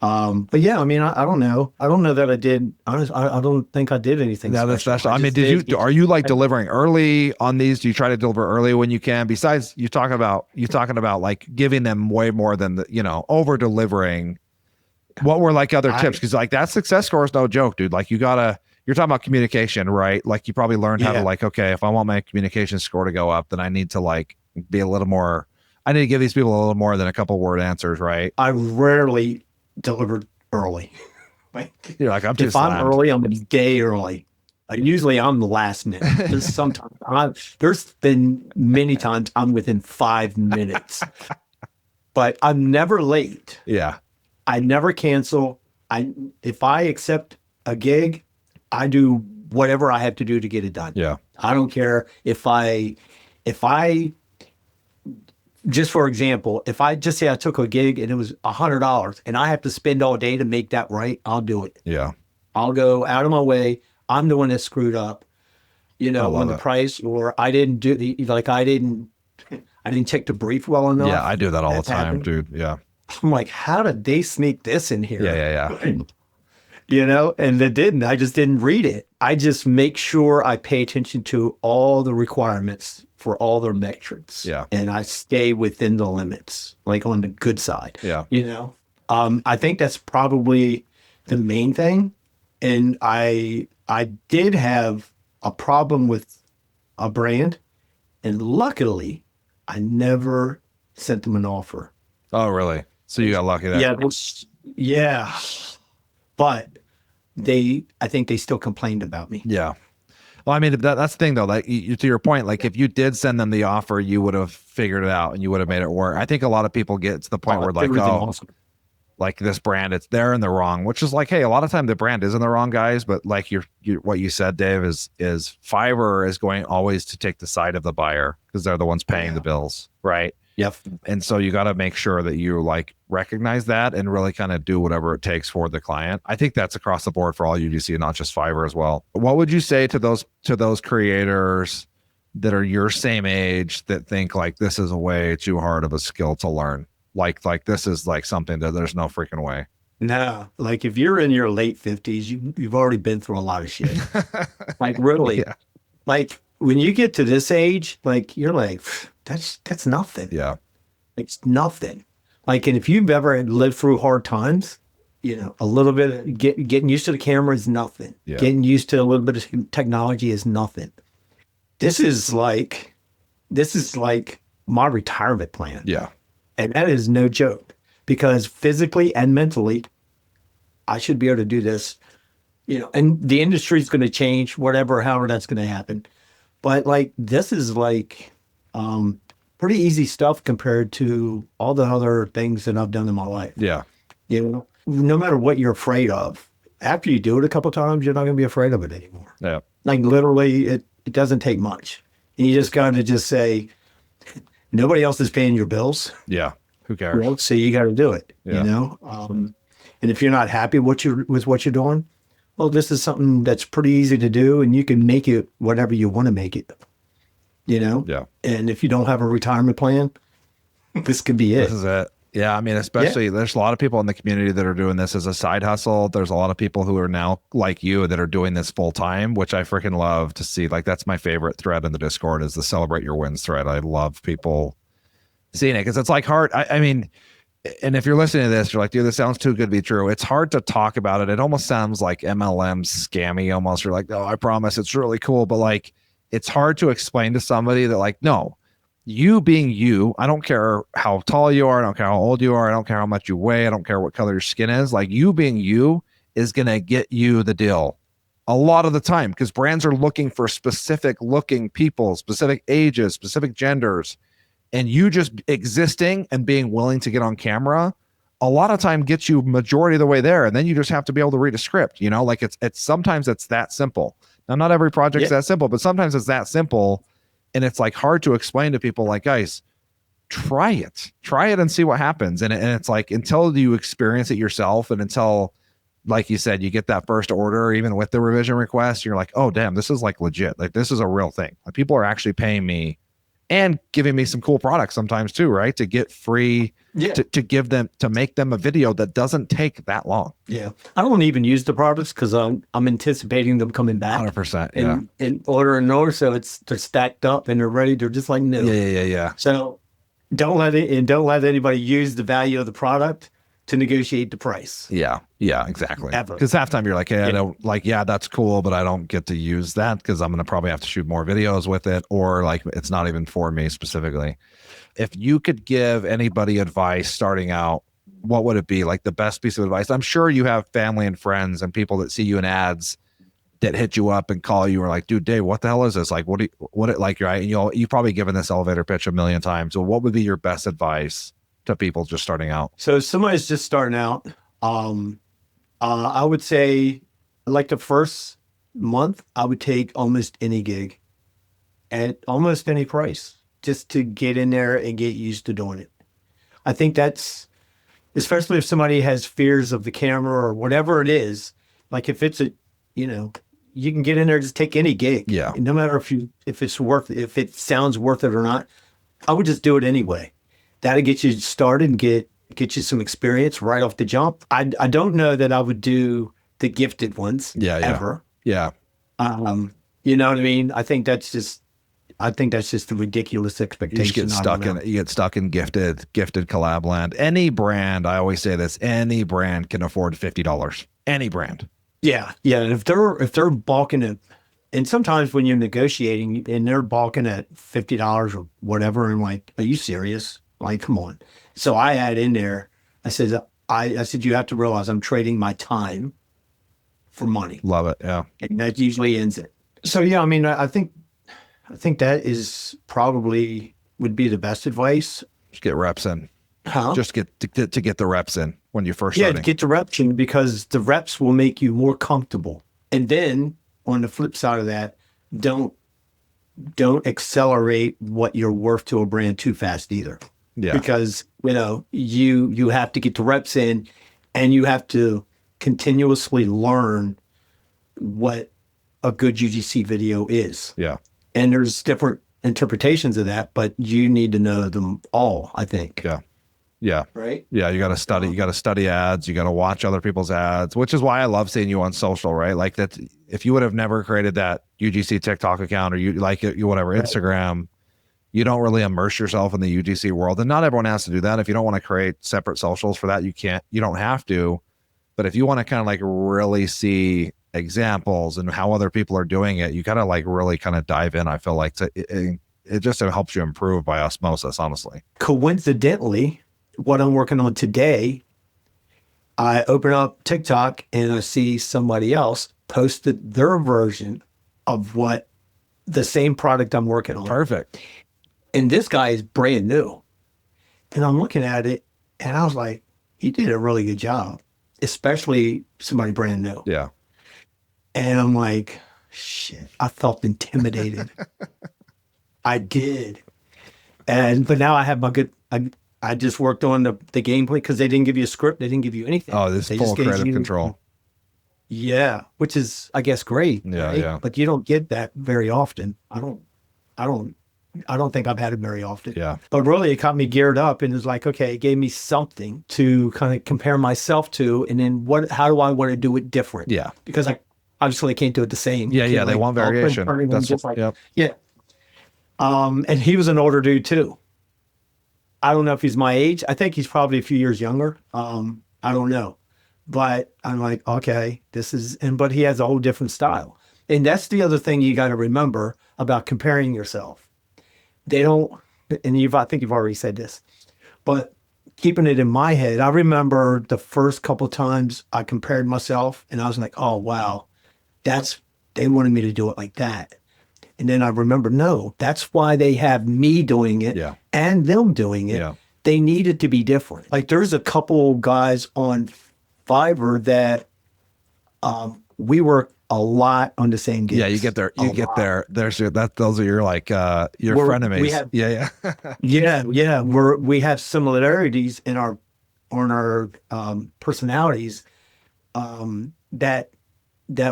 But yeah, I mean, I don't know. I don't know that I did. I don't think I did anything special. I mean, are you like delivering early on these? Do you try to deliver early when you can? Besides, you talking about like giving them way more than over delivering. What were like other tips? Because like that success score is no joke, dude. Like you're talking about communication, right? Like you probably learned how to, like, okay, if I want my communication score to go up, then I need to like be a little more, I need to give these people a little more than a couple word answers, right? I rarely delivered early. Like, You're like, I'm too if I'm slammed. early, I'm gonna be day early. Usually I'm the last minute. There's been many times I'm within 5 minutes, but I'm never late. Yeah. I never cancel. If I accept a gig, I do whatever I have to do to get it done. Yeah. I don't care if I just for example, if I just say I took a gig and it was $100 and I have to spend all day to make that right, I'll do it. Yeah. I'll go out of my way. I'm the one that screwed up, on the price, or I didn't do I didn't check the brief well enough. Yeah, I do that all the time, happened. dude. Yeah. I'm like, how did they sneak this in here? Yeah. And they didn't. I just didn't read it. I just make sure I pay attention to all the requirements for all their metrics. Yeah. And I stay within the limits, like on the good side. Yeah. I think that's probably the main thing. And I did have a problem with a brand, and luckily I never sent them an offer. Oh, really? So you got lucky there. Yeah. But I think they still complained about me. Yeah. Well, I mean, that's the thing though, like to your point, like if you did send them the offer, you would have figured it out and you would have made it work. I think a lot of people get to the point where like, awesome. Like this brand, they're in the wrong, which is like, hey, a lot of time the brand is in the wrong, guys. But like what you said, Dave, is Fiverr is going always to take the side of the buyer because they're the ones paying the bills, right? Yep. And so you got to make sure that you like recognize that and really kind of do whatever it takes for the client. I think that's across the board for all UGC, not just Fiverr as well. What would you say to those creators that are your same age that think like this is a way too hard of a skill to learn? Like this is like something that there's no freaking way. No, like if you're in your late 50s, you've already been through a lot of shit. Like really, Yeah. Like when you get to this age, like you're like, that's nothing. Yeah. It's nothing. Like, and if you've ever lived through hard times, a little bit of getting used to the camera is nothing. Yeah. Getting used to a little bit of technology is nothing. This is like my retirement plan. Yeah. And that is no joke, because physically and mentally, I should be able to do this, and the industry is going to change, however that's going to happen. But like, this is like pretty easy stuff compared to all the other things that I've done in my life. Yeah. No matter what you're afraid of, after you do it a couple of times, you're not going to be afraid of it anymore. Yeah. Like literally, it doesn't take much. And you just got to just say, nobody else is paying your bills. Yeah. Who cares? So you got to do it, Yeah. And if you're not happy with what you're doing, well, this is something that's pretty easy to do, and you can make it whatever you want to make it, Yeah. And if you don't have a retirement plan, this could be it. This is it. Yeah. I mean, especially there's a lot of people in the community that are doing this as a side hustle. There's a lot of people who are now like you that are doing this full time, which I freaking love to see. Like that's my favorite thread in the Discord is the celebrate your wins thread. I love people seeing it because it's like hard. I mean, and if you're listening to this, you're like, dude, this sounds too good to be true. It's hard to talk about it. It almost sounds like MLM scammy almost. You're like, oh, I promise it's really cool. But like, it's hard to explain to somebody that like, no, you being you, I don't care how tall you are. I don't care how old you are. I don't care how much you weigh. I don't care what color your skin is. Like you being you is going to get you the deal a lot of the time because brands are looking for specific looking people, specific ages, specific genders. And you just existing and being willing to get on camera a lot of time gets you majority of the way there. And then you just have to be able to read a script, like it's sometimes it's that simple. Now, not every project's that simple, but sometimes it's that simple. And it's like hard to explain to people like, guys, try it and see what happens. And it's like, until you experience it yourself and until, like you said, you get that first order, even with the revision request, you're like, oh, damn, this is like legit. Like this is a real thing. Like people are actually paying me and giving me some cool products sometimes too, right? To get free, to give them, to make them a video that doesn't take that long. Yeah. I don't even use the products because I'm anticipating them coming back. 100%. Yeah. And order and order. So they're stacked up and they're ready. They're just like new. Yeah. So don't let anybody use the value of the product to negotiate the price. Yeah, exactly. Ever. Because half time you're like, hey, I don't like, that's cool, but I don't get to use that because I'm going to probably have to shoot more videos with it, or like it's not even for me specifically. If you could give anybody advice starting out what would it be? Like the best piece of advice? I'm sure you have family and friends and people that see you in ads that hit you up and call you or like, dude, Dave, what the hell is this? Like, like, right? And you've probably given this elevator pitch a million times. So what would be your best advice to people just starting out? So if somebody's just starting out, I would say like the first month, I would take almost any gig at almost any price just to get in there and get used to doing it. I think that's, especially if somebody has fears of the camera or whatever it is, like if it's you can get in there, just take any gig. Yeah. And no matter if it sounds worth it or not, I would just do it anyway. That'll get you started and get you some experience right off the jump. I don't know that I would do the gifted ones ever. Yeah. You know what I mean? I think that's just a ridiculous expectation. You get stuck in gifted collab land. Any brand, I always say this, any brand can afford $50. Any brand. Yeah. And if they're balking at, and sometimes when you're negotiating and they're balking at $50 or whatever, and like, are you serious? Like, come on. So I add in there, I said, you have to realize I'm trading my time for money. Love it. Yeah. And that usually ends it. So yeah, I mean, I think that is probably would be the best advice. Just get reps in. Huh? Just to get the reps in when you're first starting. Yeah, get the reps in, because the reps will make you more comfortable. And then on the flip side of that, don't accelerate what you're worth to a brand too fast either. Yeah. Because you have to get the reps in, and you have to continuously learn what a good UGC video is. Yeah. And there's different interpretations of that, but you need to know them all, I think. Yeah. Yeah. Right. Yeah. You got to study. You got to study ads. You got to watch other people's ads, which is why I love seeing you on social, right? Like that. If you would have never created that UGC TikTok account, or Instagram, you don't really immerse yourself in the UGC world. And not everyone has to do that. If you don't want to create separate socials for that, you don't have to. But if you want to kind of like really see examples and how other people are doing it, you gotta like really kind of dive in. I feel like it just helps you improve by osmosis, honestly. Coincidentally, what I'm working on today, I open up TikTok and I see somebody else posted their version of what the same product I'm working on. Perfect. And this guy is brand new. And I'm looking at it and I was like, he did a really good job, especially somebody brand new. Yeah. And I'm like, shit, I felt intimidated. I did. But now I have my good, I just worked on the gameplay, because they didn't give you a script. They didn't give you anything. Oh, this is full creative control. Yeah. Which is, I guess, great. Yeah. Right? Yeah. But you don't get that very often. I don't think I've had it very often. Yeah. But really, it got me geared up, and it was like, okay, it gave me something to kind of compare myself to. And then how do I want to do it different? Yeah. Because obviously I can't do it the same. Yeah. Yeah. They want variation. That's just yeah. And he was an older dude too. I don't know if he's my age. I think he's probably a few years younger. I don't know. But I'm like, okay, but he has a whole different style. And that's the other thing you got to remember about comparing yourself. They don't, and I think you've already said this, but keeping it in my head, I remember the first couple of times I compared myself and I was like, oh, wow, they wanted me to do it like that. And then I remember, no, that's why they have me doing it and them doing it. Yeah. They needed to be different. Like there's a couple guys on Fiverr that we work a lot on the same gigs. Yeah, you get there. Those are your like your frenemies. Yeah. We have similarities in our personalities that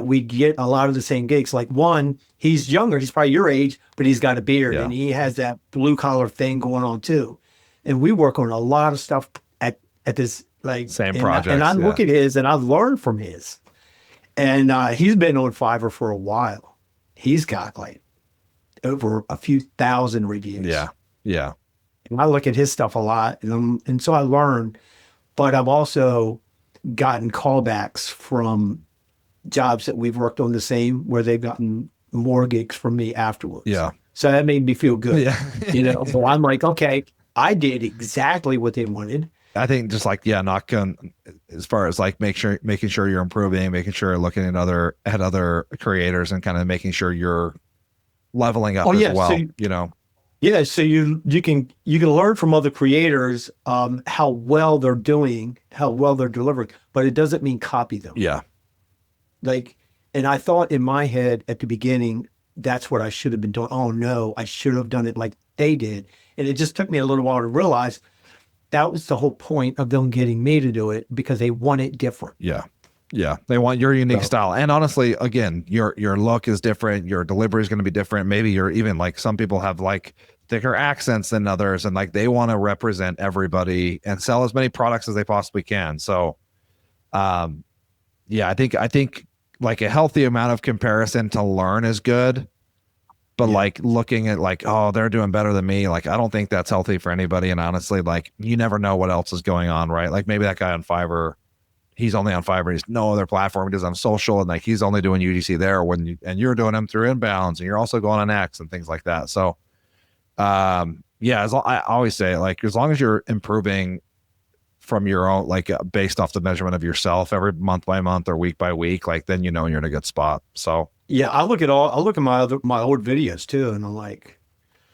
we get a lot of the same gigs. Like one, he's younger, he's probably your age, but he's got a beard and he has that blue collar thing going on too. And we work on a lot of stuff at this like same project. And I look at his and I've learned from his. And he's been on Fiverr for a while. He's got like over a few thousand reviews. Yeah. Yeah. And I look at his stuff a lot and so I learned, but I've also gotten callbacks from jobs that we've worked on the same, where they've gotten more gigs from me afterwards. Yeah. So that made me feel good. Yeah. So I'm like, okay, I did exactly what they wanted. I think just like, yeah, not going as far as like making sure you're improving, making sure you're looking at other creators and kind of making sure you're leveling up as well, you know? Yeah. So you can learn from other creators, how well they're doing, how well they're delivering, but it doesn't mean copy them. Yeah. Like, and I thought in my head at the beginning, that's what I should have been doing. Oh no, I should have done it like they did. And it just took me a little while to realize that was the whole point of them getting me to do it, because they want it different. Yeah. Yeah. They want your unique style. And honestly, again, your look is different. Your delivery is going to be different. Maybe you're even like, some people have like thicker accents than others, and like they want to represent everybody and sell as many products as they possibly can. So, yeah, I think like a healthy amount of comparison to learn is good. But like looking at like, oh, they're doing better than me. Like, I don't think that's healthy for anybody. And honestly, like, you never know what else is going on, right? Like maybe that guy on Fiverr, he's only on Fiverr. He's no other platform. He does on social, and like he's only doing UGC there and you're doing them through inbounds, and you're also going on X and things like that. So, yeah, I always say, like, as long as you're improving from your own, like based off the measurement of yourself every month by month or week by week, like then you know you're in a good spot. So. Yeah, I look at my old videos too, and I'm like,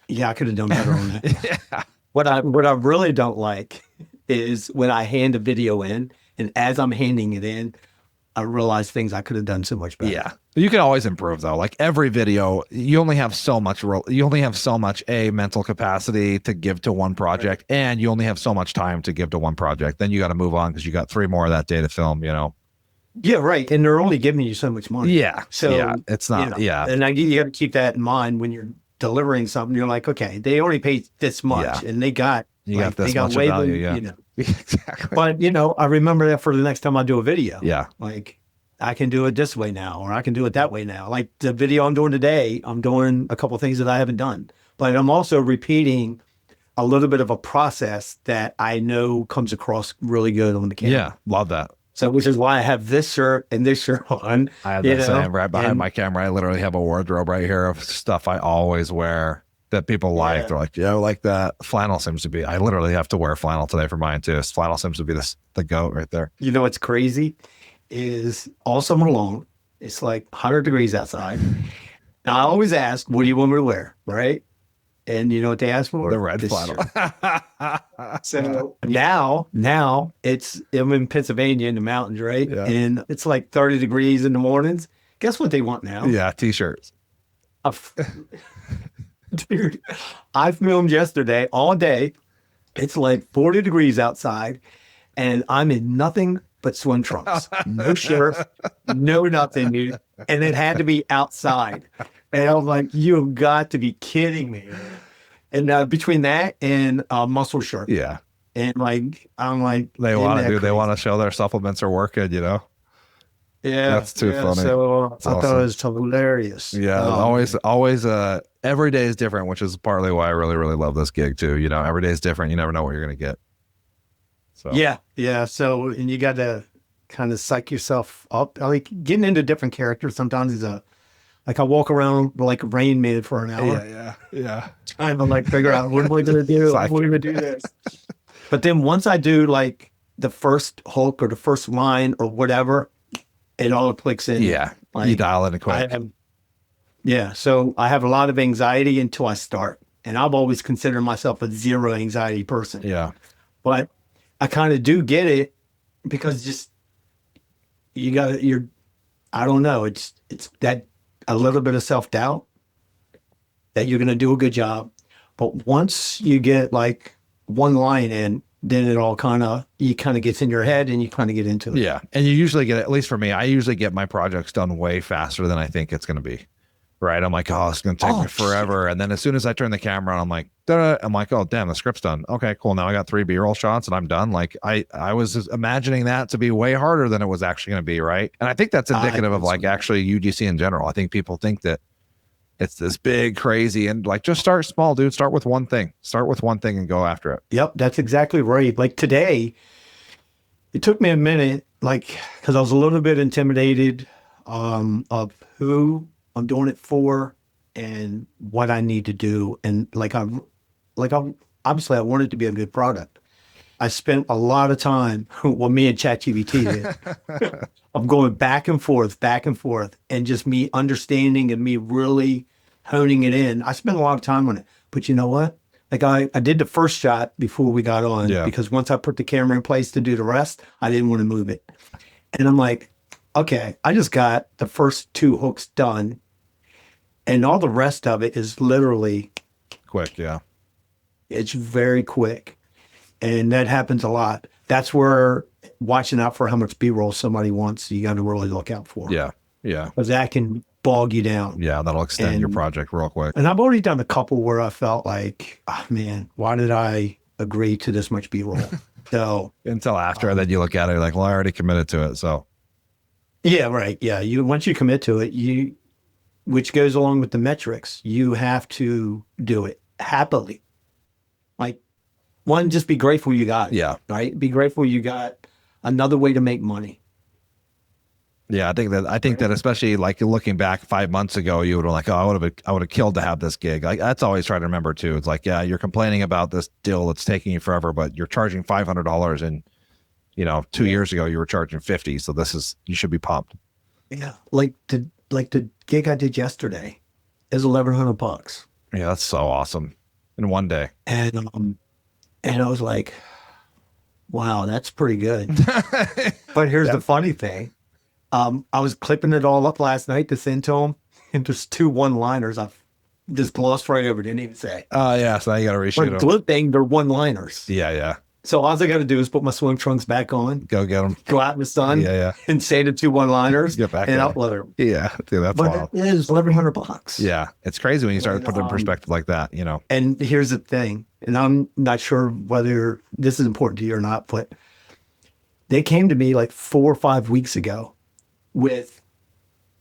yeah, I could have done better on that. Yeah. What I really don't like is when I hand a video in, and as I'm handing it in, I realize things I could have done so much better. Yeah, you can always improve though. Like every video, you only have so much mental capacity to give to one project, and you only have so much time to give to one project. Then you got to move on because you got 3 more of that day to film. You know. Yeah, right. And they're only giving you so much money. Yeah. So yeah, it's not. You know, and you got to keep that in mind when you're delivering something. You're like, okay, they only paid this much, and they got this much value. Yeah. You know. Exactly. But you know, I remember that for the next time I do a video. Yeah. Like, I can do it this way now, or I can do it that way now. Like the video I'm doing today, I'm doing a couple of things that I haven't done, but I'm also repeating a little bit of a process that I know comes across really good on the camera. Yeah, love that. So, which is why I have this shirt and this shirt on. I have the same right behind my camera. I literally have a wardrobe right here of stuff I always wear that people like. They're like, yeah, I like that. Flannel seems to be, I literally have to wear flannel today for mine too. Flannel seems to be the goat right there. You know what's crazy is all summer long, it's like 100 degrees outside. Now, I always ask, what do you want me to wear? Right? And you know what they ask for? The red flannel. So now I'm in Pennsylvania in the mountains, right? Yeah. And it's like 30 degrees in the mornings. Guess what they want now? Yeah, t-shirts. Dude, I filmed yesterday all day. It's like 40 degrees outside, and I'm in nothing but swim trunks. No shirt, no nothing, dude. And it had to be outside. And I was like, you've got to be kidding me. And between that and muscle shirt. Yeah. And like, I'm like, they want to show their supplements are working, you know? Yeah. That's too funny. So I awesome. thought it was hilarious. Yeah. Always, every day is different, which is partly why I really, really love this gig too. You know, every day is different. You never know what you're going to get. So, yeah. Yeah. So, and you got to kind of psych yourself up. Like getting into different characters sometimes is like I walk around like Rain Man for an hour. Yeah. Trying to like figure out what am I going to do? How am I going to do this? But then once I do like the first hook or the first line or whatever, it all clicks in. Yeah. Like, you dial in quick. So I have a lot of anxiety until I start. And I've always considered myself a zero anxiety person. Yeah. But I kind of do get it because just I don't know. It's that a little bit of self-doubt that you're going to do a good job. But once you get like one line in, then it all kind of gets in your head and you kind of get into it. Yeah. And you usually get, at least for me, I usually get my projects done way faster than I think it's going to be. Right. I'm like, oh, it's going to take me forever. Shit. And then as soon as I turn the camera on, I'm like, duh, I'm like, oh, damn, the script's done. Okay, cool. Now I got 3 B-roll shots and I'm done. Like I was just imagining that to be way harder than it was actually going to be. Right. And I think that's indicative of like actually UGC in general. I think people think that it's this big, crazy, and like, just start small, dude. Start with one thing and go after it. Yep. That's exactly right. Like today, it took me a minute, like, cause I was a little bit intimidated, of who I'm doing it for and what I need to do. And obviously I want it to be a good product. I spent a lot of time, well, me and ChatGPT did. I'm going back and forth, and just me understanding and me really honing it in. I spent a lot of time on it. But you know what? Like I did the first shot before we got on because once I put the camera in place to do the rest, I didn't want to move it. And I'm like, okay, I just got the first 2 hooks done. And all the rest of it is literally quick. Yeah. It's very quick. And that happens a lot. That's where watching out for how much B-roll somebody wants, you got to really look out for. Yeah. Yeah. Because that can bog you down. Yeah. That'll extend your project real quick. And I've already done a couple where I felt like, oh, man, why did I agree to this much B-roll? So until after, then you look at it, you're like, well, I already committed to it. So yeah, right. Yeah. Once you commit to it, which goes along with the metrics, you have to do it happily. Like, one, just be grateful you got it. Yeah. Right. Be grateful you got another way to make money. Yeah, I think that especially like looking back 5 months ago, you would have like, oh, I would have killed to have this gig. Like that's always trying to remember too. It's like, yeah, you're complaining about this deal that's taking you forever, but you're charging $500, and 2 years ago you were charging 50. So you should be pumped. Yeah, like the gig I did yesterday is $1,100. Yeah, that's so awesome in one day. And I was like, wow, that's pretty good. But here's the funny thing. I was clipping it all up last night to send to him, and there's 2 one-liners I've just glossed right over, didn't even say. Yeah, so now you got to reshoot them. Good thing they're one-liners. Yeah, yeah. So all I got to do is put my swim trunks back on, go get them, go out in the sun, yeah, and say the 2 one-liners, get back and upload them. Yeah, dude, that's wild. But it is $1,100. Yeah, it's crazy when you start to put it in perspective like that, And here's the thing, and I'm not sure whether this is important to you or not, but they came to me like 4 or 5 weeks ago with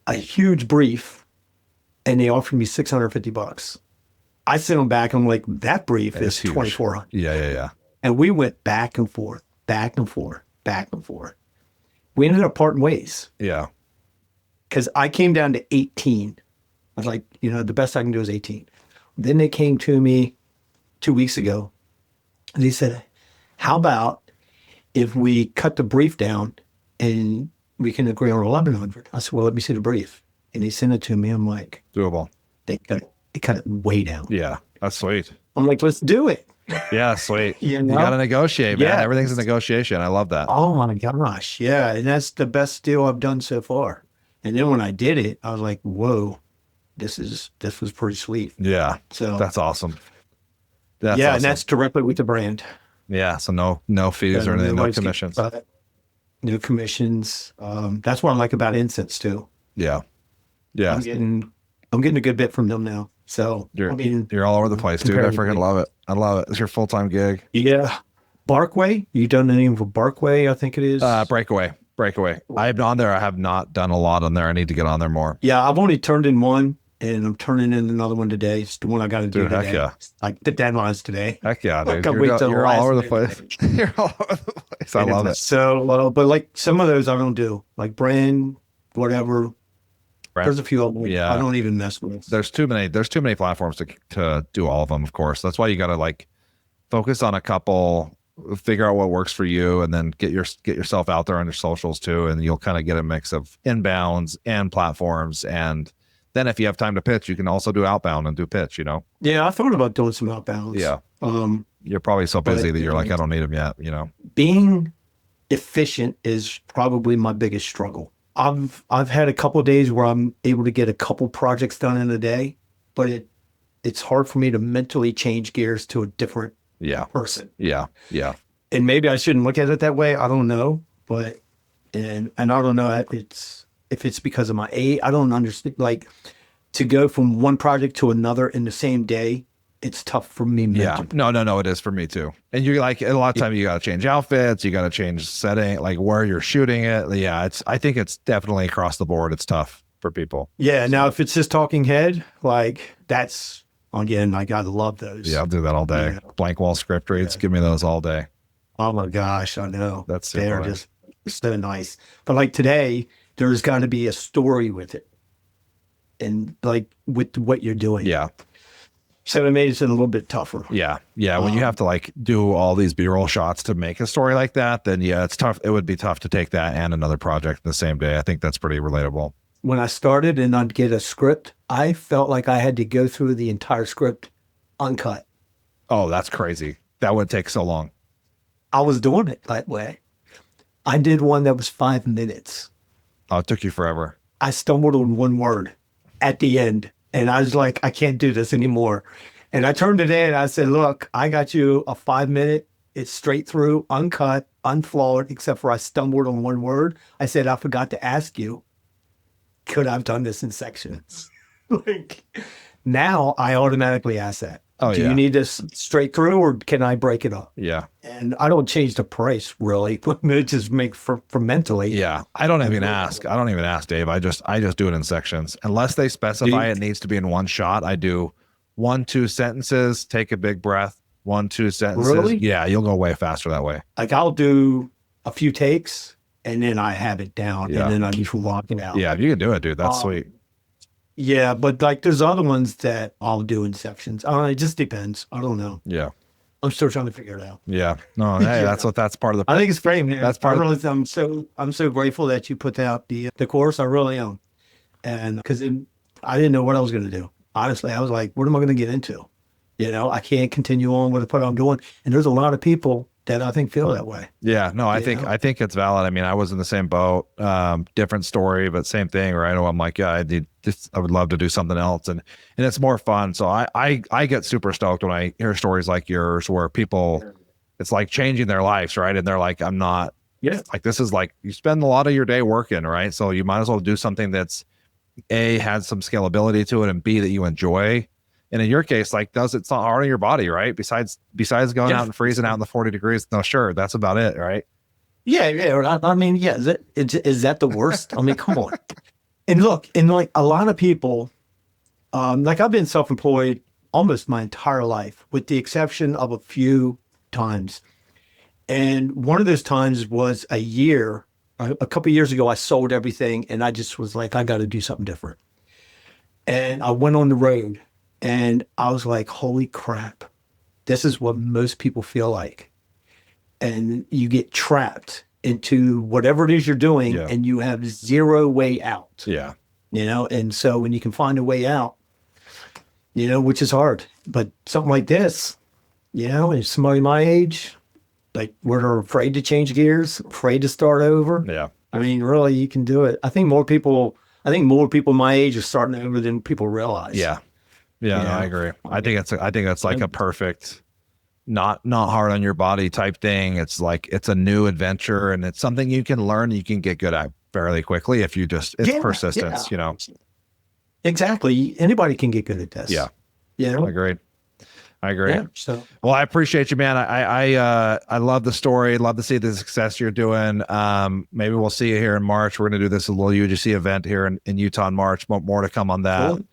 a huge brief, and they offered me $650. I sent them back. I'm like, that brief is $2,400. Yeah. And we went back and forth. We ended up parting ways. Yeah. Because I came down to 18. I was like, the best I can do is 18. Then they came to me 2 weeks ago, and they said, how about if we cut the brief down and we can agree on 1,100? I said, well, let me see the brief. And they sent it to me. I'm like, doable. They cut it way down. Yeah, that's sweet. I'm like, let's do it. Yeah, sweet. You got to negotiate, man. Yeah. Everything's a negotiation. I love that. Oh my gosh. Yeah. And that's the best deal I've done so far. And then when I did it, I was like, whoa, this was pretty sweet. Yeah. So that's awesome. That's awesome. And that's directly with the brand. Yeah. So no fees or anything, no commissions. No commissions. That's what I like about Incense too. Yeah. Yeah. I'm getting a good bit from them now. So you're all over the place, dude. I freaking love it. I love it. It's your full-time gig. Yeah. Barkway? You done anything for Barkway? I think it is. Breakaway. I've been on there. I have not done a lot on there. I need to get on there more. Yeah, I've only turned in one, and I'm turning in another one today. It's the one I got to do today. Heck yeah. Like the deadline's today. Heck yeah, dude. You're all over the place. You're all over the place. I love it. So, but like some of those I don't do. Like brand, whatever. There's a few of them. Yeah. I don't even mess with. There's too many platforms to do all of them, of course. That's why you got to like focus on a couple, figure out what works for you, and then get yourself out there on your socials too, and you'll kind of get a mix of inbounds and platforms. And then if you have time to pitch, you can also do outbound and do pitch, Yeah, I thought about doing some outbounds. Yeah. You're probably so busy that you're like, I don't need them yet, Being efficient is probably my biggest struggle. I've had a couple of days where I'm able to get a couple projects done in a day, but it's hard for me to mentally change gears to a different person. Yeah. And maybe I shouldn't look at it that way. I don't know, but and I don't know if it's because of my age. I don't understand. Like to go from one project to another in the same day, it's tough for me. Yeah. No. It is for me too. And you're like, a lot of time you got to change outfits. You got to change setting, like where you're shooting it. Yeah. I think it's definitely across the board. It's tough for people. Yeah. Now, if it's just talking head, like that's, again, I got to love those. Yeah. I'll do that all day. Yeah. Blank wall script reads. Yeah. Give me those all day. Oh my gosh. I know. They're just so nice. But like today, there's got to be a story with it. And like with what you're doing. Yeah. So it made it a little bit tougher. Yeah. Yeah. When you have to like do all these B-roll shots to make a story like that, then yeah, it's tough. It would be tough to take that and another project the same day. I think that's pretty relatable. When I started and I'd get a script, I felt like I had to go through the entire script uncut. Oh, that's crazy. That would take so long. I was doing it that way. I did one that was 5 minutes. Oh, it took you forever. I stumbled on one word at the end, and I was like, I can't do this anymore. And I turned it in. I said, look, I got you a 5 minute. It's straight through, uncut, unflawed, except for I stumbled on one word. I said, I forgot to ask you, could I have done this in sections? Like, now I automatically ask that. Oh, Do yeah. you need this straight through, or can I break it up? Yeah. And I don't change the price really. It just make for mentally. Yeah. I don't even ask. I don't even ask, Dave. I just do it in sections. Unless they specify it needs to be in one shot, I do 1-2 sentences, take a big breath, 1-2 sentences. Really? Yeah, you'll go way faster that way. Like I'll do a few takes and then I have it down Yeah. and then I just walk it out. Yeah, if you can do it, dude, that's sweet. Yeah, but like there's other ones that I'll do in sections. It just depends. I don't know. Yeah. I'm still trying to figure it out. Yeah. No, hey, Yeah. that's part of the I think it's great, man. That's part of I'm so grateful that you put out the course. I really am. And because I didn't know what I was going to do. Honestly, I was like, what am I going to get into? I can't continue on with what I'm doing. And there's a lot of people that I think feel that way. Yeah, no, I think it's valid. I mean, I was in the same boat, different story, but same thing, right? I'm like, yeah, I would love to do something else, and it's more fun. So I get super stoked when I hear stories like yours where people, it's like changing their lives, right? And they're like, I'm not, like this is like you spend a lot of your day working, right? So you might as well do something that's A, has some scalability to it, and B, that you enjoy. And in your case, like it's not hard on your body, right? Besides going out and freezing out in the 40 degrees, no, sure, that's about it, right? Yeah. I mean, yeah. Is that the worst? I mean, come on. And look, like a lot of people, like I've been self-employed almost my entire life, with the exception of a few times. And one of those times was a couple of years ago. I sold everything, and I just was like, I got to do something different. And I went on the road. And I was like, holy crap, this is what most people feel like. And you get trapped into whatever it is you're doing, and you have zero way out. Yeah. And so when you can find a way out, which is hard, but something like this, and somebody my age, like we're afraid to change gears, afraid to start over. Yeah. I mean, really, you can do it. I think more people my age are starting over than people realize. Yeah. Yeah, no, I agree. I think it's like a perfect, not hard on your body type thing. It's like, it's a new adventure, and it's something you can learn, you can get good at fairly quickly if you just, it's persistence, Exactly. Anybody can get good at this. Yeah. Yeah. I agree. Yeah, so well, I appreciate you, man. I love the story. Love to see the success you're doing. Maybe we'll see you here in March. We're going to do this little UGC event here in Utah in March. More to come on that. Cool.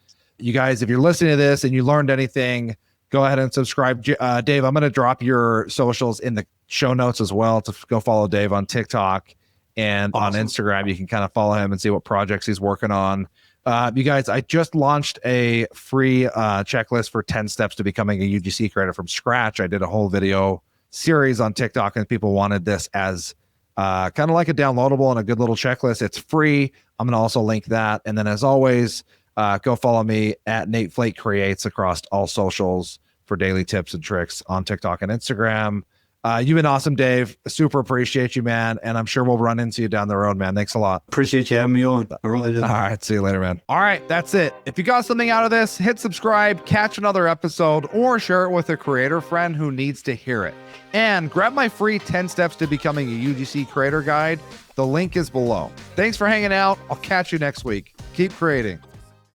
You guys, if you're listening to this and you learned anything, go ahead and subscribe. Dave, I'm going to drop your socials in the show notes as well to go follow Dave on TikTok and on Instagram. You can kind of follow him and see what projects he's working on. You guys, I just launched a free checklist for 10 steps to becoming a UGC creator from scratch. I did a whole video series on TikTok, and people wanted this as kind of like a downloadable and a good little checklist. It's free. I'm going to also link that. And then as always, go follow me at Nate Flake Creates across all socials for daily tips and tricks on TikTok and Instagram. You've been awesome, Dave. Super appreciate you, man. And I'm sure we'll run into you down the road, man. Thanks a lot. Appreciate you having me on. I really do. All right. See you later, man. All right. That's it. If you got something out of this, hit subscribe, catch another episode, or share it with a creator friend who needs to hear it. And grab my free 10 steps to becoming a UGC creator guide. The link is below. Thanks for hanging out. I'll catch you next week. Keep creating.